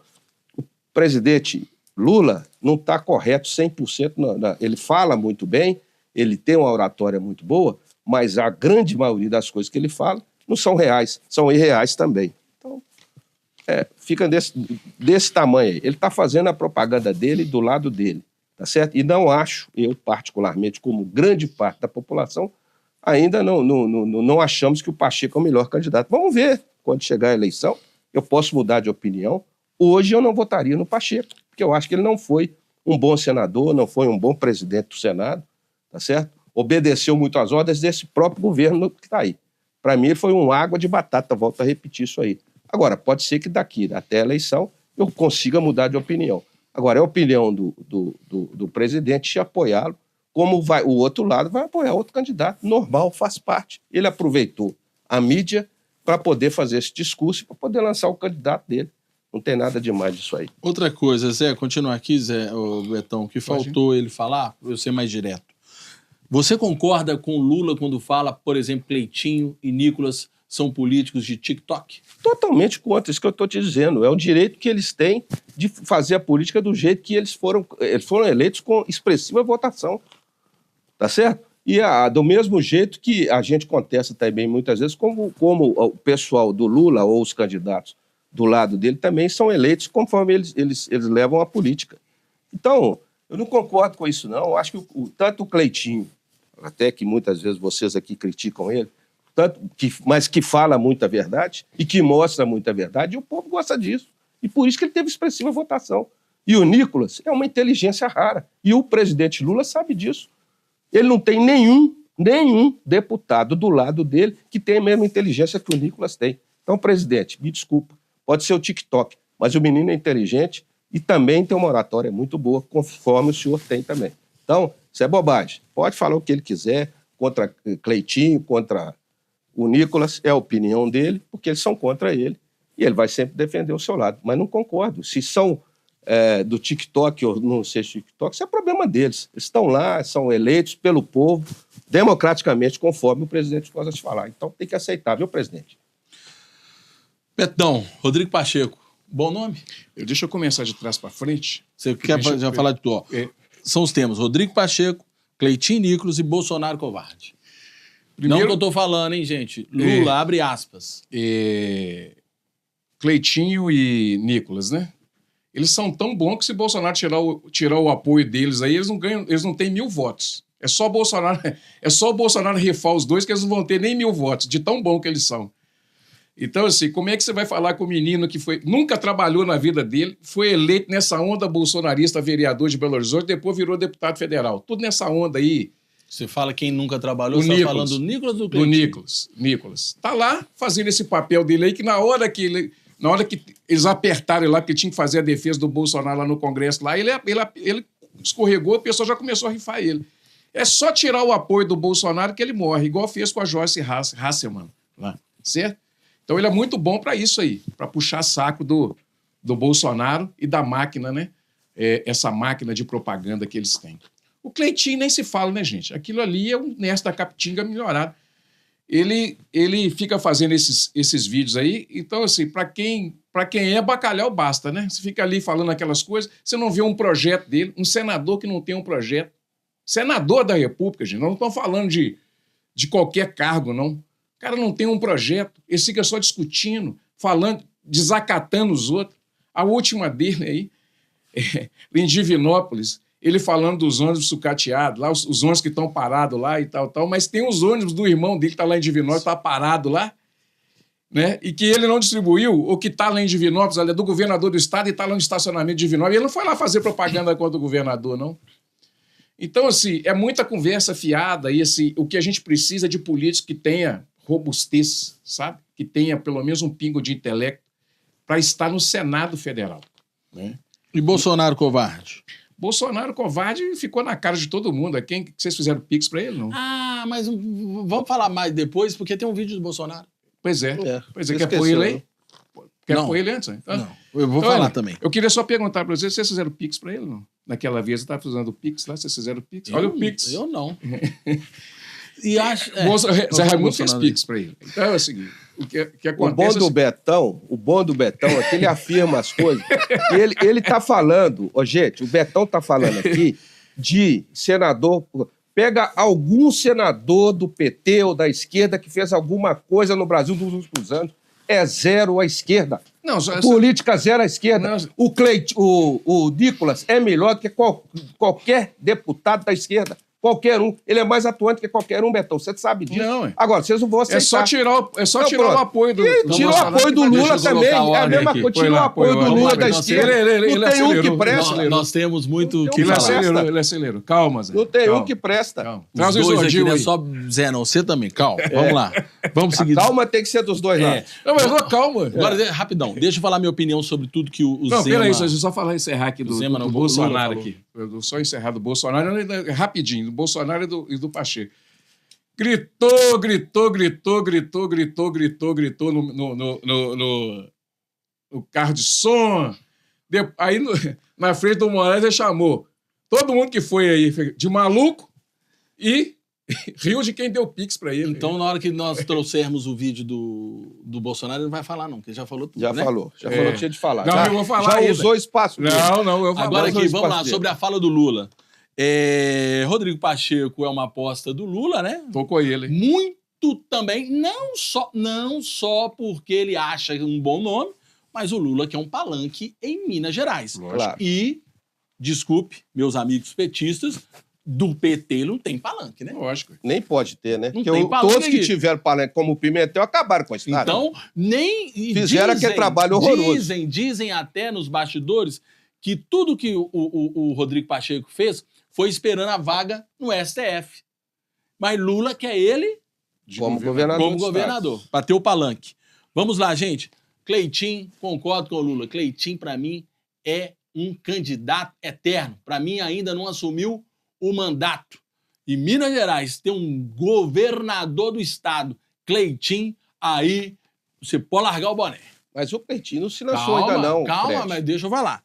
o presidente Lula não está correto 100%. Ele fala muito bem, ele tem uma oratória muito boa, mas a grande maioria das coisas que ele fala não são reais, são irreais também. Então, fica desse tamanho aí. Ele está fazendo a propaganda dele do lado dele, tá certo? E não acho, eu particularmente, como grande parte da população, ainda não achamos que o Pacheco é o melhor candidato. Vamos ver quando chegar a eleição. Eu posso mudar de opinião. Hoje eu não votaria no Pacheco, porque eu acho que ele não foi um bom senador, não foi um bom presidente do Senado, tá certo? Obedeceu muito às ordens desse próprio governo que está aí. Para mim, ele foi um água de batata, volto a repetir isso aí. Agora, pode ser que daqui até a eleição eu consiga mudar de opinião. Agora, é a opinião do presidente apoiá-lo, como o outro lado vai apoiar outro candidato. Normal, faz parte. Ele aproveitou a mídia para poder fazer esse discurso e para poder lançar o candidato dele. Não tem nada demais disso aí. Outra coisa, Zé, continua aqui, Zé, o Betão, que faltou ele falar, para eu ser mais direto. Você concorda com o Lula quando fala, por exemplo, Cleitinho e Nicolas são políticos de TikTok? Totalmente contra, isso que eu estou te dizendo. É o direito que eles têm de fazer a política do jeito que eles foram eleitos com expressiva votação. Tá certo? E do mesmo jeito que a gente contesta também muitas vezes, como o pessoal do Lula ou os candidatos do lado dele também são eleitos conforme eles levam a política. Então, eu não concordo com isso, não. Eu acho que tanto o Cleitinho, até que muitas vezes vocês aqui criticam ele, mas que fala muita verdade e que mostra muita verdade, e o povo gosta disso. E por isso que ele teve expressiva votação. E o Nicolas é uma inteligência rara. E o presidente Lula sabe disso. Ele não tem nenhum deputado do lado dele que tenha a mesma inteligência que o Nicolas tem. Então, presidente, me desculpa, pode ser o TikTok, mas o menino é inteligente e também tem uma oratória muito boa, conforme o senhor tem também. Então, isso é bobagem. Pode falar o que ele quiser contra Cleitinho, contra o Nicolas, é a opinião dele, porque eles são contra ele. E ele vai sempre defender o seu lado. Mas não concordo. Se são do TikTok ou não sei se TikTok, isso é problema deles. Eles estão lá, são eleitos pelo povo, democraticamente, conforme o presidente gosta de falar. Então tem que aceitar, viu, presidente? Betão, Rodrigo Pacheco, bom nome? Deixa eu começar de trás para frente. Você quer já falar de tu? São os temas Rodrigo Pacheco, Cleitinho Nicolas e Bolsonaro covarde. Primeiro, não que eu tô falando, hein, gente? Lula, abre aspas. Cleitinho e Nicolas, né? Eles são tão bons que se Bolsonaro tirar o apoio deles aí, eles não têm 1.000 votos. É só o Bolsonaro rifar os dois que eles não vão ter nem 1.000 votos, de tão bom que eles são. Então, assim, como é que você vai falar com o menino que nunca trabalhou na vida dele, foi eleito nessa onda bolsonarista, vereador de Belo Horizonte, depois virou deputado federal. Tudo nessa onda aí. Você fala quem nunca trabalhou, você está falando do Nicolas ou do Cleitinho? Do Nicolas. Tá lá fazendo esse papel dele aí, que na hora que eles apertaram lá, porque tinha que fazer a defesa do Bolsonaro lá no Congresso, lá, ele escorregou, a pessoa já começou a rifar ele. É só tirar o apoio do Bolsonaro que ele morre, igual fez com a Joyce Hasselmann lá, certo? Então ele é muito bom para isso aí, para puxar saco do Bolsonaro e da máquina, né? Essa máquina de propaganda que eles têm. O Cleitinho nem se fala, né, gente? Aquilo ali é um Nércio da Capitinga melhorado. Ele fica fazendo esses vídeos aí, então, assim, para quem é bacalhau, basta, né? Você fica ali falando aquelas coisas, você não vê um projeto dele, um senador que não tem um projeto. Senador da República, gente, não estão falando de qualquer cargo, não. O cara não tem um projeto, ele fica só discutindo, falando, desacatando os outros. A última dele aí, em Divinópolis, ele falando dos ônibus sucateados, lá, os ônibus que estão parados lá e tal, mas tem os ônibus do irmão dele que está lá em Divinópolis, está parado lá, né? E que ele não distribuiu, ou que está lá em Divinópolis, ali é do governador do estado e está lá no estacionamento de Divinópolis. Ele não foi lá fazer propaganda contra o governador, não. Então, assim, é muita conversa fiada e, assim, o que a gente precisa é de político que tenha robustez, sabe? Que tenha pelo menos um pingo de intelecto para estar no Senado Federal, né? E Bolsonaro covarde? Bolsonaro covarde ficou na cara de todo mundo. Quem vocês fizeram pix para ele, não? Ah, mas vamos falar mais depois, porque tem um vídeo do Bolsonaro. Pois é. Quer pôr ele aí? Quer pôr ele antes? Então, não, eu vou falar também. Eu queria só perguntar para vocês fizeram pix para ele, não? Naquela vez, você estava fazendo o pix lá, vocês fizeram o pix? Olha o pix. Eu não. E acho... Zé Raimundo fez pix para ele. Então é o seguinte, o que acontece... O bom do Betão é que ele afirma as coisas. E ele tá falando, gente, o Betão tá falando aqui de senador... Pega algum senador do PT ou da esquerda que fez alguma coisa no Brasil nos últimos anos. É zero à esquerda. Não, política zero à esquerda. Não. O Nicolas é melhor do que qualquer deputado da esquerda. Qualquer um. Ele é mais atuante que qualquer um, Betão. Você sabe disso. Não, agora, vocês não vão aceitar. É só tirar o apoio do tira o apoio do Lula também. É a mesma coisa. Tira o apoio do Lula da esquerda. Não tem um que presta. Nós temos muito que falar. Ele acelerou. Calma, Zé. Não tem um que presta. Os dois aqui não é só Zé, não. Você também. Calma. Vamos lá. Vamos seguir. Calma tem que ser dos dois lados. Não, mas calma. Agora, rapidão. Deixa eu falar minha opinião sobre tudo que o Zema... Não, peraí, deixa eu só encerrar aqui do Bolsonaro aqui. Eu vou só encerrar do Bolsonaro, rapidinho, do Bolsonaro e do Pacheco. Gritou no carro de som. Aí, na frente do Moraes, ele chamou todo mundo que foi aí de maluco e riu de quem deu pix pra ele. Então, na hora que nós trouxermos o vídeo do Bolsonaro, ele não vai falar, não, porque ele já falou tudo, Já falou, tinha de falar. Não, eu vou falar já ainda. usou espaço. Não, eu vou falar. Agora aqui, vamos lá, sobre a fala do Lula. Rodrigo Pacheco é uma aposta do Lula, né? Tocou ele. Muito também, não só porque ele acha um bom nome, mas o Lula que é um palanque em Minas Gerais. Claro. E, desculpe, meus amigos petistas, do PT não tem palanque, né? Lógico. Nem pode ter, né? Não Porque tem palanque todos que aqui. tiveram palanque como o Pimentel acabaram com a história. Então, Fizeram aquele trabalho horroroso. Dizem até nos bastidores que tudo que o Rodrigo Pacheco fez foi esperando a vaga no STF. Mas Lula quer ele como governador. Para ter o palanque. Vamos lá, gente. Cleitinho, concordo com o Lula. Cleitinho, para mim, é um candidato eterno. Para mim, ainda não assumiu o mandato. E Minas Gerais tem um governador do estado, Cleitinho, aí você pode largar o boné. Mas o Cleitinho não se lançou ainda não. Calma, mas deixa eu falar.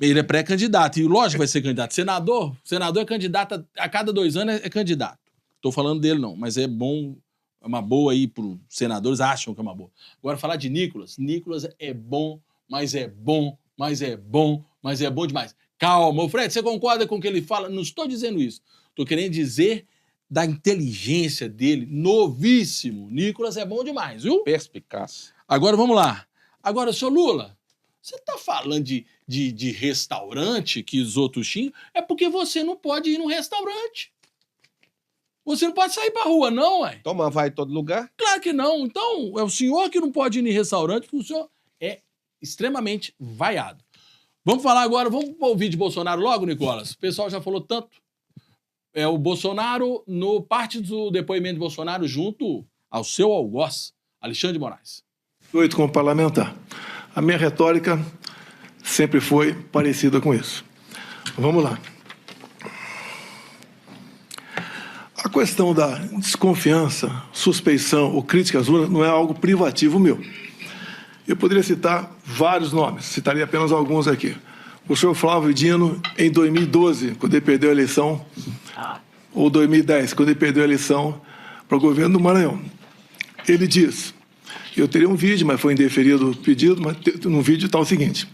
Ele é pré-candidato, e lógico que vai ser candidato. Senador é candidato, a cada 2 anos é candidato. Estou falando dele não, mas é bom, é uma boa aí para os senadores, acham que é uma boa. Agora falar de Nicolas é bom, mas é bom, mas é bom, mas é bom demais. Calma, Fred, você concorda com o que ele fala? Não estou dizendo isso. Estou querendo dizer da inteligência dele, novíssimo. Nicolas é bom demais, viu? Perspicaz. Agora vamos lá. Agora, senhor Lula, você está falando de restaurante que os outros tinham, é porque você não pode ir num restaurante. Você não pode sair pra rua, não, ué. Toma, vai em todo lugar? Claro que não. Então, é o senhor que não pode ir em restaurante, porque o senhor é extremamente vaiado. Vamos falar agora, vamos ouvir de Bolsonaro logo, Nicolas? O pessoal já falou tanto. É o Bolsonaro, parte do depoimento de Bolsonaro, junto ao seu algoz, Alexandre de Moraes. 8 como parlamentar. A minha retórica sempre foi parecida com isso. Vamos lá. A questão da desconfiança, suspeição ou crítica às urnas não é algo privativo meu. Eu poderia citar vários nomes, citaria apenas alguns aqui. O senhor Flávio Dino, em 2012, quando ele perdeu a eleição, ou 2010, quando ele perdeu a eleição para o governo do Maranhão, ele diz, eu teria um vídeo, mas foi indeferido o pedido, mas no vídeo está o seguinte: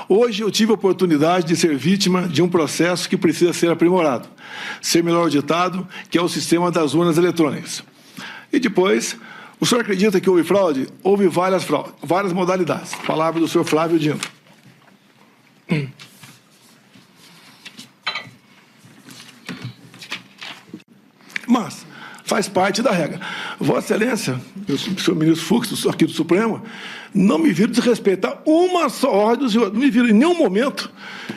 hoje eu tive a oportunidade de ser vítima de um processo que precisa ser aprimorado, ser melhor auditado, que é o sistema das urnas eletrônicas. E depois, o senhor acredita que houve fraude? Houve várias modalidades. Palavra do senhor Flávio Dino. Mas faz parte da regra. Vossa Excelência, o senhor ministro Fux, aqui do Supremo, não me viram desrespeitar uma só ordem do senhor. Não me viram em nenhum momento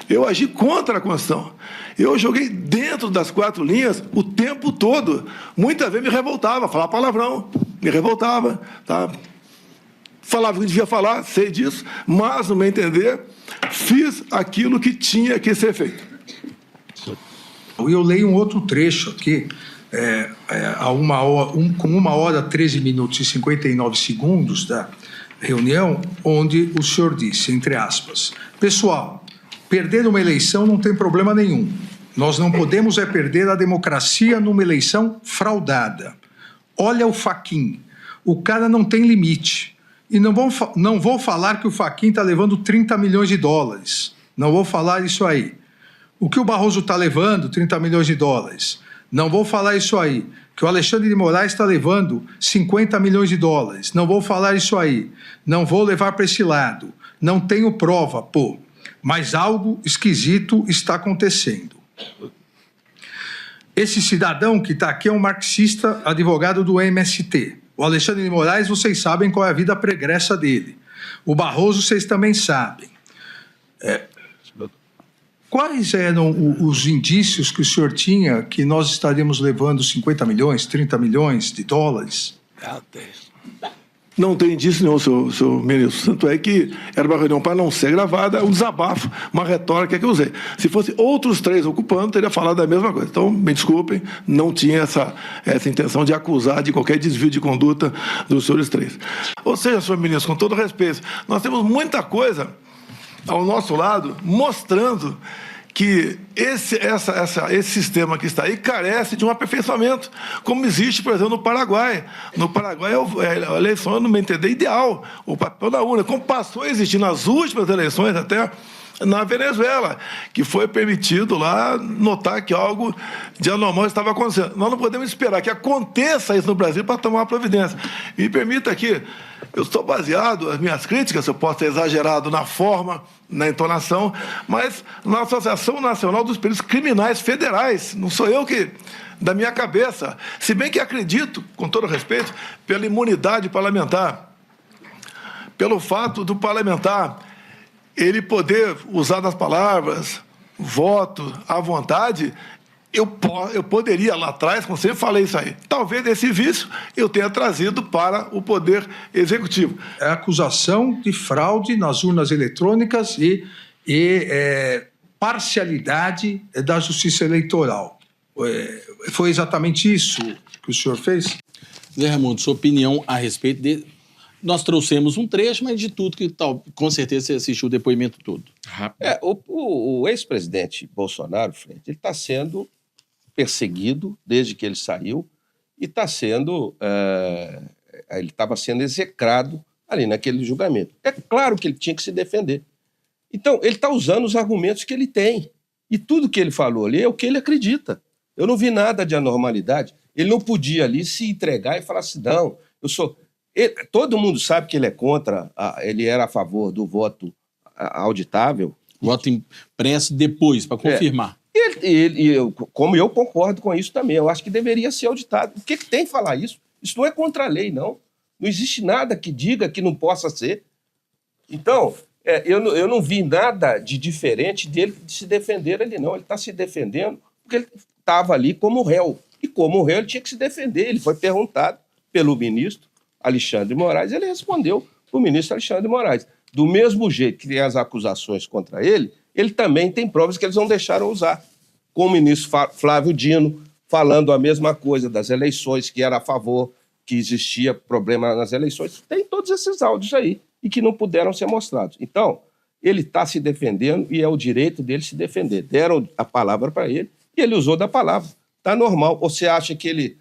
eu agi contra a Constituição. Eu joguei dentro das 4 linhas o tempo todo. Muitas vezes me revoltava, falava palavrão, me revoltava, tá? Falava o que devia falar, sei disso, mas, no meu entender, fiz aquilo que tinha que ser feito. E eu leio um outro trecho aqui, com 1h, 13 minutos e 59 segundos da reunião, onde o senhor disse, entre aspas, pessoal, perder uma eleição não tem problema nenhum. Nós não podemos perder a democracia numa eleição fraudada. Olha o Fachin. O cara não tem limite. E não vou falar que o Fachin está levando 30 milhões de dólares. Não vou falar isso aí. O que o Barroso está levando, 30 milhões de dólares. Não vou falar isso aí. Que o Alexandre de Moraes está levando 50 milhões de dólares. Não vou falar isso aí. Não vou levar para esse lado. Não tenho prova, pô. Mas algo esquisito está acontecendo. Esse cidadão que está aqui é um marxista, advogado do MST. O Alexandre de Moraes, vocês sabem qual é a vida pregressa dele. O Barroso, vocês também sabem. Quais eram os indícios que o senhor tinha que nós estaríamos levando 50 milhões, 30 milhões de dólares? Não tem indício nenhum, senhor ministro. Tanto é que era uma reunião para não ser gravada, um desabafo, uma retórica que eu usei. Se fosse outros 3 ocupando, teria falado a mesma coisa. Então, me desculpem, não tinha essa intenção de acusar de qualquer desvio de conduta dos senhores 3. Ou seja, senhor ministro, com todo respeito, nós temos muita coisa ao nosso lado mostrando que esse sistema que está aí carece de um aperfeiçoamento, como existe, por exemplo, no Paraguai. No Paraguai, a eleição, no meu entender, ideal, o papel da urna, como passou a existir nas últimas eleições, até na Venezuela, que foi permitido lá notar que algo de anormal estava acontecendo. Nós não podemos esperar que aconteça isso no Brasil para tomar uma providência. Me permita aqui, eu estou baseado, as minhas críticas, eu posso ter exagerado na forma, na entonação, mas na Associação Nacional dos Peritos Criminais Federais, não sou eu que, da minha cabeça, se bem que acredito, com todo respeito, pela imunidade parlamentar, pelo fato do parlamentar ele poder usar das palavras, voto, à vontade, eu poderia lá atrás, como sempre falei isso aí, talvez esse vício eu tenha trazido para o Poder Executivo. É acusação de fraude nas urnas eletrônicas e parcialidade da Justiça Eleitoral. Foi exatamente isso que o senhor fez? Zé Raimundo, sua opinião a respeito de... Nós trouxemos um trecho, mas de tudo que com certeza você assistiu o depoimento todo. O ex-presidente Bolsonaro, Fred, ele está sendo perseguido desde que ele saiu e está sendo... ele estava sendo execrado ali naquele julgamento. É claro que ele tinha que se defender. Então, ele está usando os argumentos que ele tem. E tudo que ele falou ali é o que ele acredita. Eu não vi nada de anormalidade. Ele não podia ali se entregar e falar assim, não, eu sou... todo mundo sabe que ele é contra, ele era a favor do voto auditável. Voto impresso depois, para confirmar. Como eu concordo com isso também, eu acho que deveria ser auditado. O que tem que falar isso? Isso não é contra a lei, não. Não existe nada que diga que não possa ser. Então, eu não vi nada de diferente dele de se defender ali, não. Ele está se defendendo porque ele estava ali como réu. E como réu ele tinha que se defender. Ele foi perguntado pelo ministro Alexandre de Moraes, ele respondeu para o ministro Alexandre de Moraes. Do mesmo jeito que tem as acusações contra ele também tem provas que eles não deixaram usar. Com o ministro Flávio Dino falando a mesma coisa das eleições, que era a favor, que existia problema nas eleições. Tem todos esses áudios aí e que não puderam ser mostrados. Então, ele está se defendendo e é o direito dele se defender. Deram a palavra para ele e ele usou da palavra. Está normal. Ou você acha que ele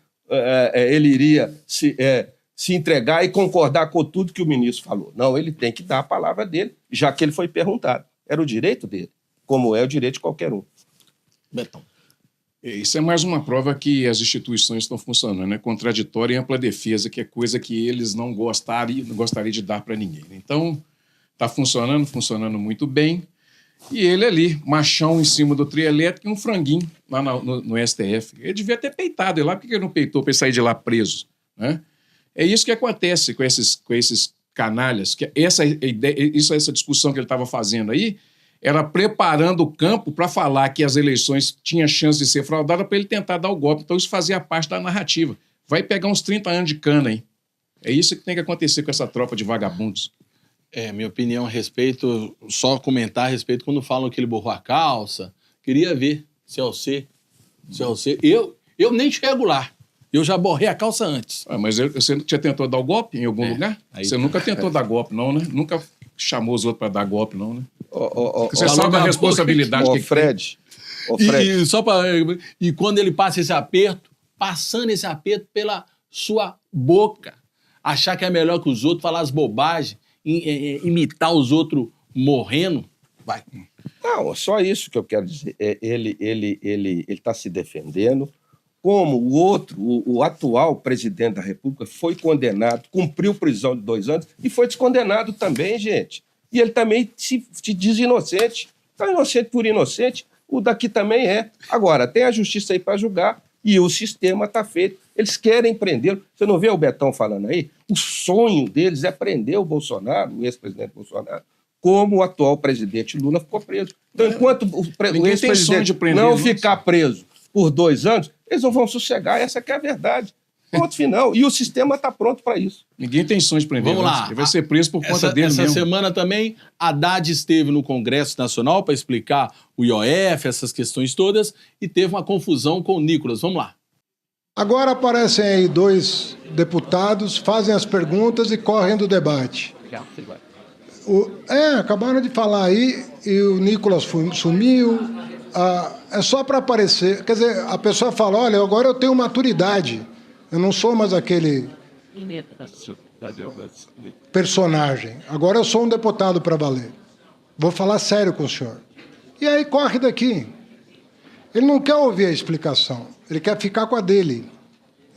iria se entregar e concordar com tudo que o ministro falou? Não, ele tem que dar a palavra dele, já que ele foi perguntado. Era o direito dele, como é o direito de qualquer um. Betão. Isso é mais uma prova que as instituições estão funcionando, né? Contraditória e ampla defesa, que é coisa que eles não gostariam de dar para ninguém. Então, está funcionando muito bem. E ele ali, machão em cima do trio elétrico e um franguinho lá no STF. Ele devia ter peitado ele lá, por que ele não peitou para ele sair de lá preso? Né? É isso que acontece com esses canalhas, que essa discussão que ele estava fazendo aí era preparando o campo para falar que as eleições tinham chance de ser fraudadas para ele tentar dar o golpe. Então isso fazia parte da narrativa. Vai pegar uns 30 anos de cana aí. É isso que tem que acontecer com essa tropa de vagabundos. Minha opinião a respeito, só comentar a respeito quando falam que ele borrou a calça. Queria ver se é você. Eu nem chego lá. Eu já borrei a calça antes. Mas você já tentou dar o golpe em algum lugar? Você nunca tentou dar golpe, não, né? Nunca chamou os outros para dar golpe, não, né? Você sabe a responsabilidade que Fred, Ô, Fred. E quando ele passa esse aperto, passando esse aperto pela sua boca, achar que é melhor que os outros, falar as bobagens, imitar os outros morrendo, vai. Não, só isso que eu quero dizer. Ele está se defendendo, como o outro, o atual presidente da República, foi condenado, cumpriu prisão de 2 anos e foi descondenado também, gente. E ele também se diz inocente. Então, inocente por inocente, o daqui também é. Agora, tem a justiça aí para julgar e o sistema está feito. Eles querem prendê-lo. Você não vê o Betão falando aí? O sonho deles é prender o Bolsonaro, o ex-presidente Bolsonaro, como o atual presidente Lula ficou preso. Então, enquanto o ex-presidente não ficar preso por 2 anos, eles não vão sossegar, essa que é a verdade. Ponto final. E o sistema está pronto para isso. Ninguém tem sonho de prender. Vamos lá. Ele vai ser preso por conta dele mesmo. Essa semana também, Haddad esteve no Congresso Nacional para explicar o IOF, essas questões todas, e teve uma confusão com o Nicolas. Vamos lá. Agora aparecem aí 2 deputados, fazem as perguntas e correm do debate. Acabaram de falar aí e o Nicolas sumiu. É só para aparecer. Quer dizer, a pessoa fala, olha, agora eu tenho maturidade. Eu não sou mais aquele personagem. Agora eu sou um deputado para valer. Vou falar sério com o senhor. E aí corre daqui. Ele não quer ouvir a explicação. Ele quer ficar com a dele.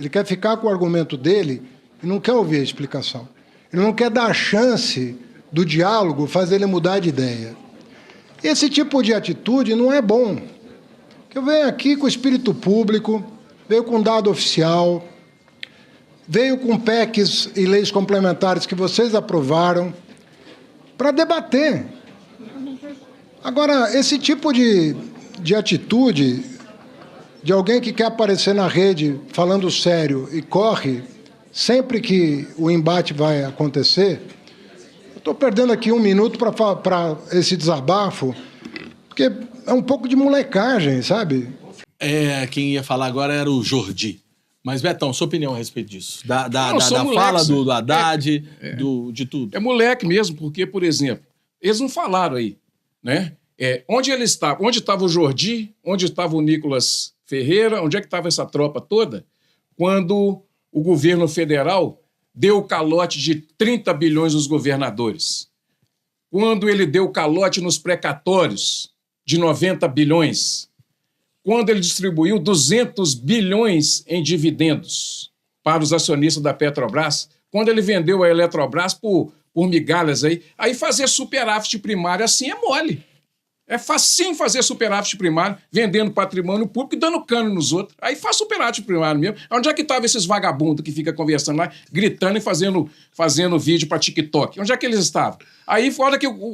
Ele quer ficar com o argumento dele e não quer ouvir a explicação. Ele não quer dar a chance do diálogo, fazer ele mudar de ideia. Esse tipo de atitude não é bom. Eu venho aqui com espírito público, veio com dado oficial, veio com PECs e leis complementares que vocês aprovaram para debater. Agora, esse tipo de atitude de alguém que quer aparecer na rede falando sério e corre sempre que o embate vai acontecer, eu estou perdendo aqui 1 minuto para esse desabafo, porque é um pouco de molecagem, sabe? Quem ia falar agora era o Jordi. Mas, Betão, sua opinião a respeito disso? Da moleque, fala do Haddad, de tudo. É moleque mesmo, porque, por exemplo, eles não falaram aí, né? Onde ele estava? Onde estava o Jordi? Onde estava o Nicolas Ferreira? Onde é que estava essa tropa toda? Quando o governo federal deu o calote de 30 bilhões nos governadores. Quando ele deu o calote nos precatórios de 90 bilhões. Quando ele distribuiu 200 bilhões em dividendos para os acionistas da Petrobras. Quando ele vendeu a Eletrobras por migalhas aí fazer superávit primário assim é mole. É facinho fazer superávit primário, vendendo patrimônio público e dando cano nos outros. Aí faz superávit primário mesmo. Onde é que estavam esses vagabundos que ficam conversando lá, gritando e fazendo vídeo para TikTok? Onde é que eles estavam? Aí,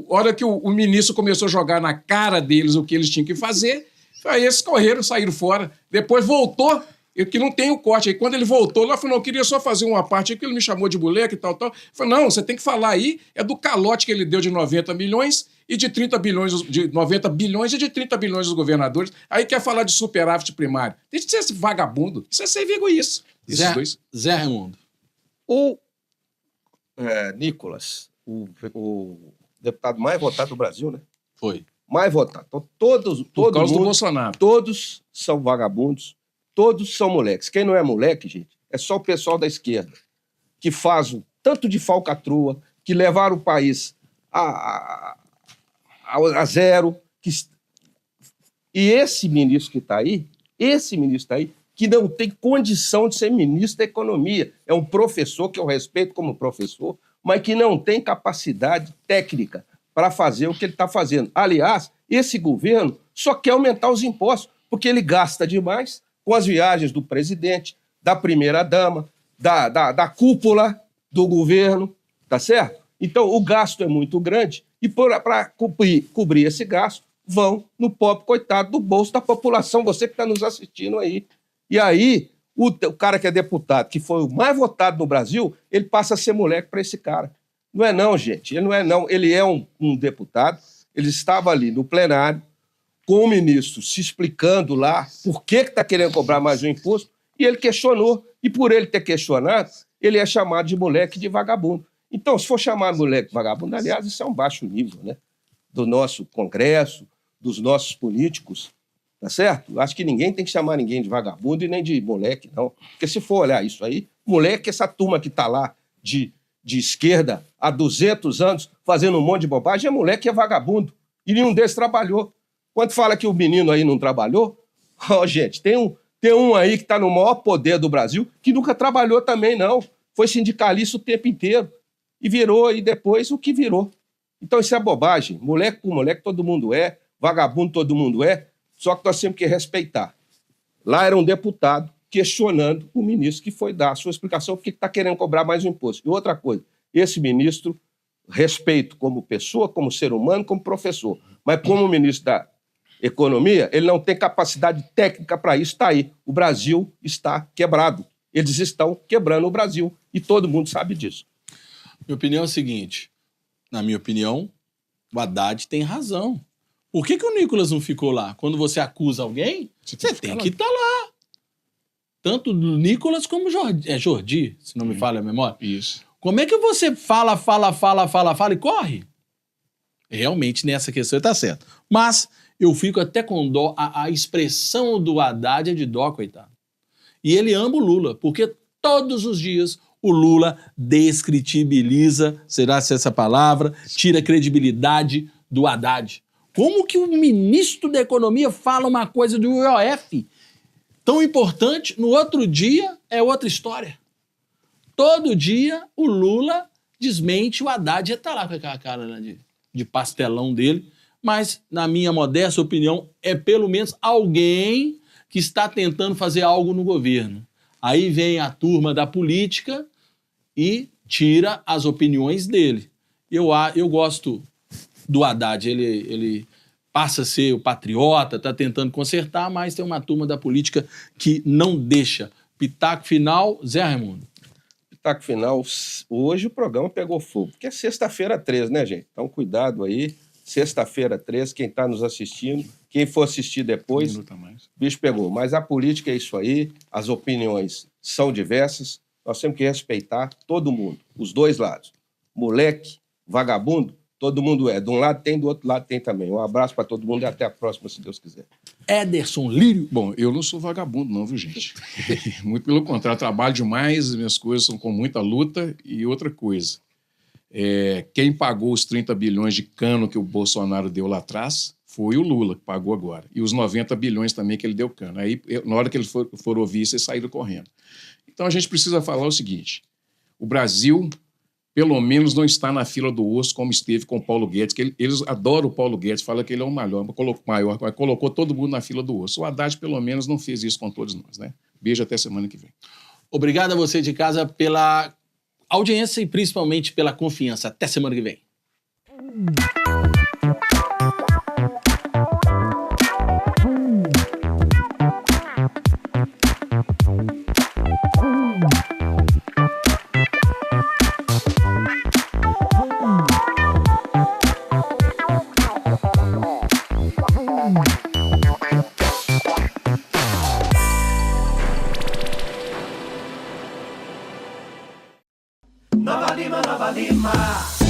hora que o ministro começou a jogar na cara deles o que eles tinham que fazer, aí eles correram, saíram fora. Depois voltou, que não tem o corte. Aí quando ele voltou lá, falou, não, eu queria só fazer uma parte aí, porque ele me chamou de moleque e tal. Falei, não, você tem que falar aí, é do calote que ele deu de 90 milhões e de 30 bilhões, de 90 bilhões e de 30 bilhões dos governadores. Aí quer falar de superávit primário. Deixa de ser esse vagabundo. Isso é ser vergonhice. Zé Raimundo. O Nicolas, o deputado mais votado do Brasil, né? Foi. Mais votado. Então, Por causa do Bolsonaro. Todos são vagabundos, todos são moleques. Quem não é moleque, gente, é só o pessoal da esquerda, que faz o tanto de falcatrua, que levaram o país a zero. E esse ministro que está aí, que não tem condição de ser ministro da Economia, é um professor que eu respeito como professor, mas que não tem capacidade técnica para fazer o que ele está fazendo. Aliás, esse governo só quer aumentar os impostos, porque ele gasta demais com as viagens do presidente, da primeira-dama, da cúpula do governo, tá certo? Então, o gasto é muito grande e para cobrir esse gasto, vão no pobre coitado do bolso da população, você que está nos assistindo aí. E aí, o cara que é deputado, que foi o mais votado no Brasil, ele passa a ser moleque para esse cara. Não é não, gente. Ele não é não. Ele é um deputado. Ele estava ali no plenário com o ministro se explicando lá por que está querendo cobrar mais um imposto e ele questionou. E por ele ter questionado, ele é chamado de moleque de vagabundo. Então, se for chamar moleque de vagabundo, aliás, isso é um baixo nível, né? Do nosso Congresso, dos nossos políticos. Tá certo? Acho que ninguém tem que chamar ninguém de vagabundo e nem de moleque, não. Porque se for olhar isso aí, moleque, essa turma que tá lá de esquerda há 200 anos fazendo um monte de bobagem, é moleque, é vagabundo. E nenhum deles trabalhou. Quando fala que o menino aí não trabalhou, gente, tem um aí que tá no maior poder do Brasil que nunca trabalhou também, não. Foi sindicalista o tempo inteiro. E virou, e depois o que virou. Então isso é bobagem. Moleque por moleque todo mundo é, vagabundo todo mundo é, só que nós temos que respeitar. Lá era um deputado questionando o ministro que foi dar a sua explicação porque está querendo cobrar mais um imposto. E outra coisa, esse ministro, respeito como pessoa, como ser humano, como professor, mas como ministro da Economia, ele não tem capacidade técnica para isso, está aí. O Brasil está quebrado. Eles estão quebrando o Brasil e todo mundo sabe disso. Minha opinião é a seguinte, na minha opinião, o Haddad tem razão. Por que o Nicolas não ficou lá? Quando você acusa alguém, você tem que estar lá. Tanto do Nicolas como Jordi, se não me falha a memória. Isso. Como é que você fala e corre? Realmente, nessa questão, está certo. Mas eu fico até com dó. A expressão do Haddad é de dó, coitado. E ele ama o Lula, porque todos os dias o Lula descredibiliza, será-se essa palavra, tira a credibilidade do Haddad. Como que o ministro da Economia fala uma coisa do IOF tão importante, no outro dia é outra história? Todo dia o Lula desmente o Haddad e está lá com aquela cara, né, de pastelão dele, mas, na minha modesta opinião, é pelo menos alguém que está tentando fazer algo no governo. Aí vem a turma da política e tira as opiniões dele. Eu gosto do Haddad, ele passa a ser o patriota, está tentando consertar, mas tem uma turma da política que não deixa. Pitaco final, Zé Raimundo. Pitaco final, hoje o programa pegou fogo, porque é sexta-feira 13, né, gente? Então, cuidado aí, sexta-feira 13, quem está nos assistindo, quem for assistir depois, bicho pegou. Mas a política é isso aí, as opiniões são diversas, nós temos que respeitar todo mundo, os dois lados. Moleque, vagabundo, todo mundo é. De um lado tem, do outro lado tem também. Um abraço para todo mundo e até a próxima, se Deus quiser. Ederson Lírio. Bom, eu não sou vagabundo não, viu, gente? Muito pelo contrário, trabalho demais, minhas coisas são com muita luta. E outra coisa, quem pagou os 30 bilhões de cano que o Bolsonaro deu lá atrás foi o Lula, que pagou agora. E os 90 bilhões também que ele deu cano. Aí, na hora que eles foram ouvir isso, eles saíram correndo. Então, a gente precisa falar o seguinte, o Brasil, pelo menos, não está na fila do osso como esteve com o Paulo Guedes, que eles adoram o Paulo Guedes, falam que ele é o maior, mas colocou todo mundo na fila do osso. O Haddad, pelo menos, não fez isso com todos nós, né? Beijo, até semana que vem. Obrigado a você de casa pela audiência e principalmente pela confiança. Até semana que vem. Nova Lima, Nova Lima.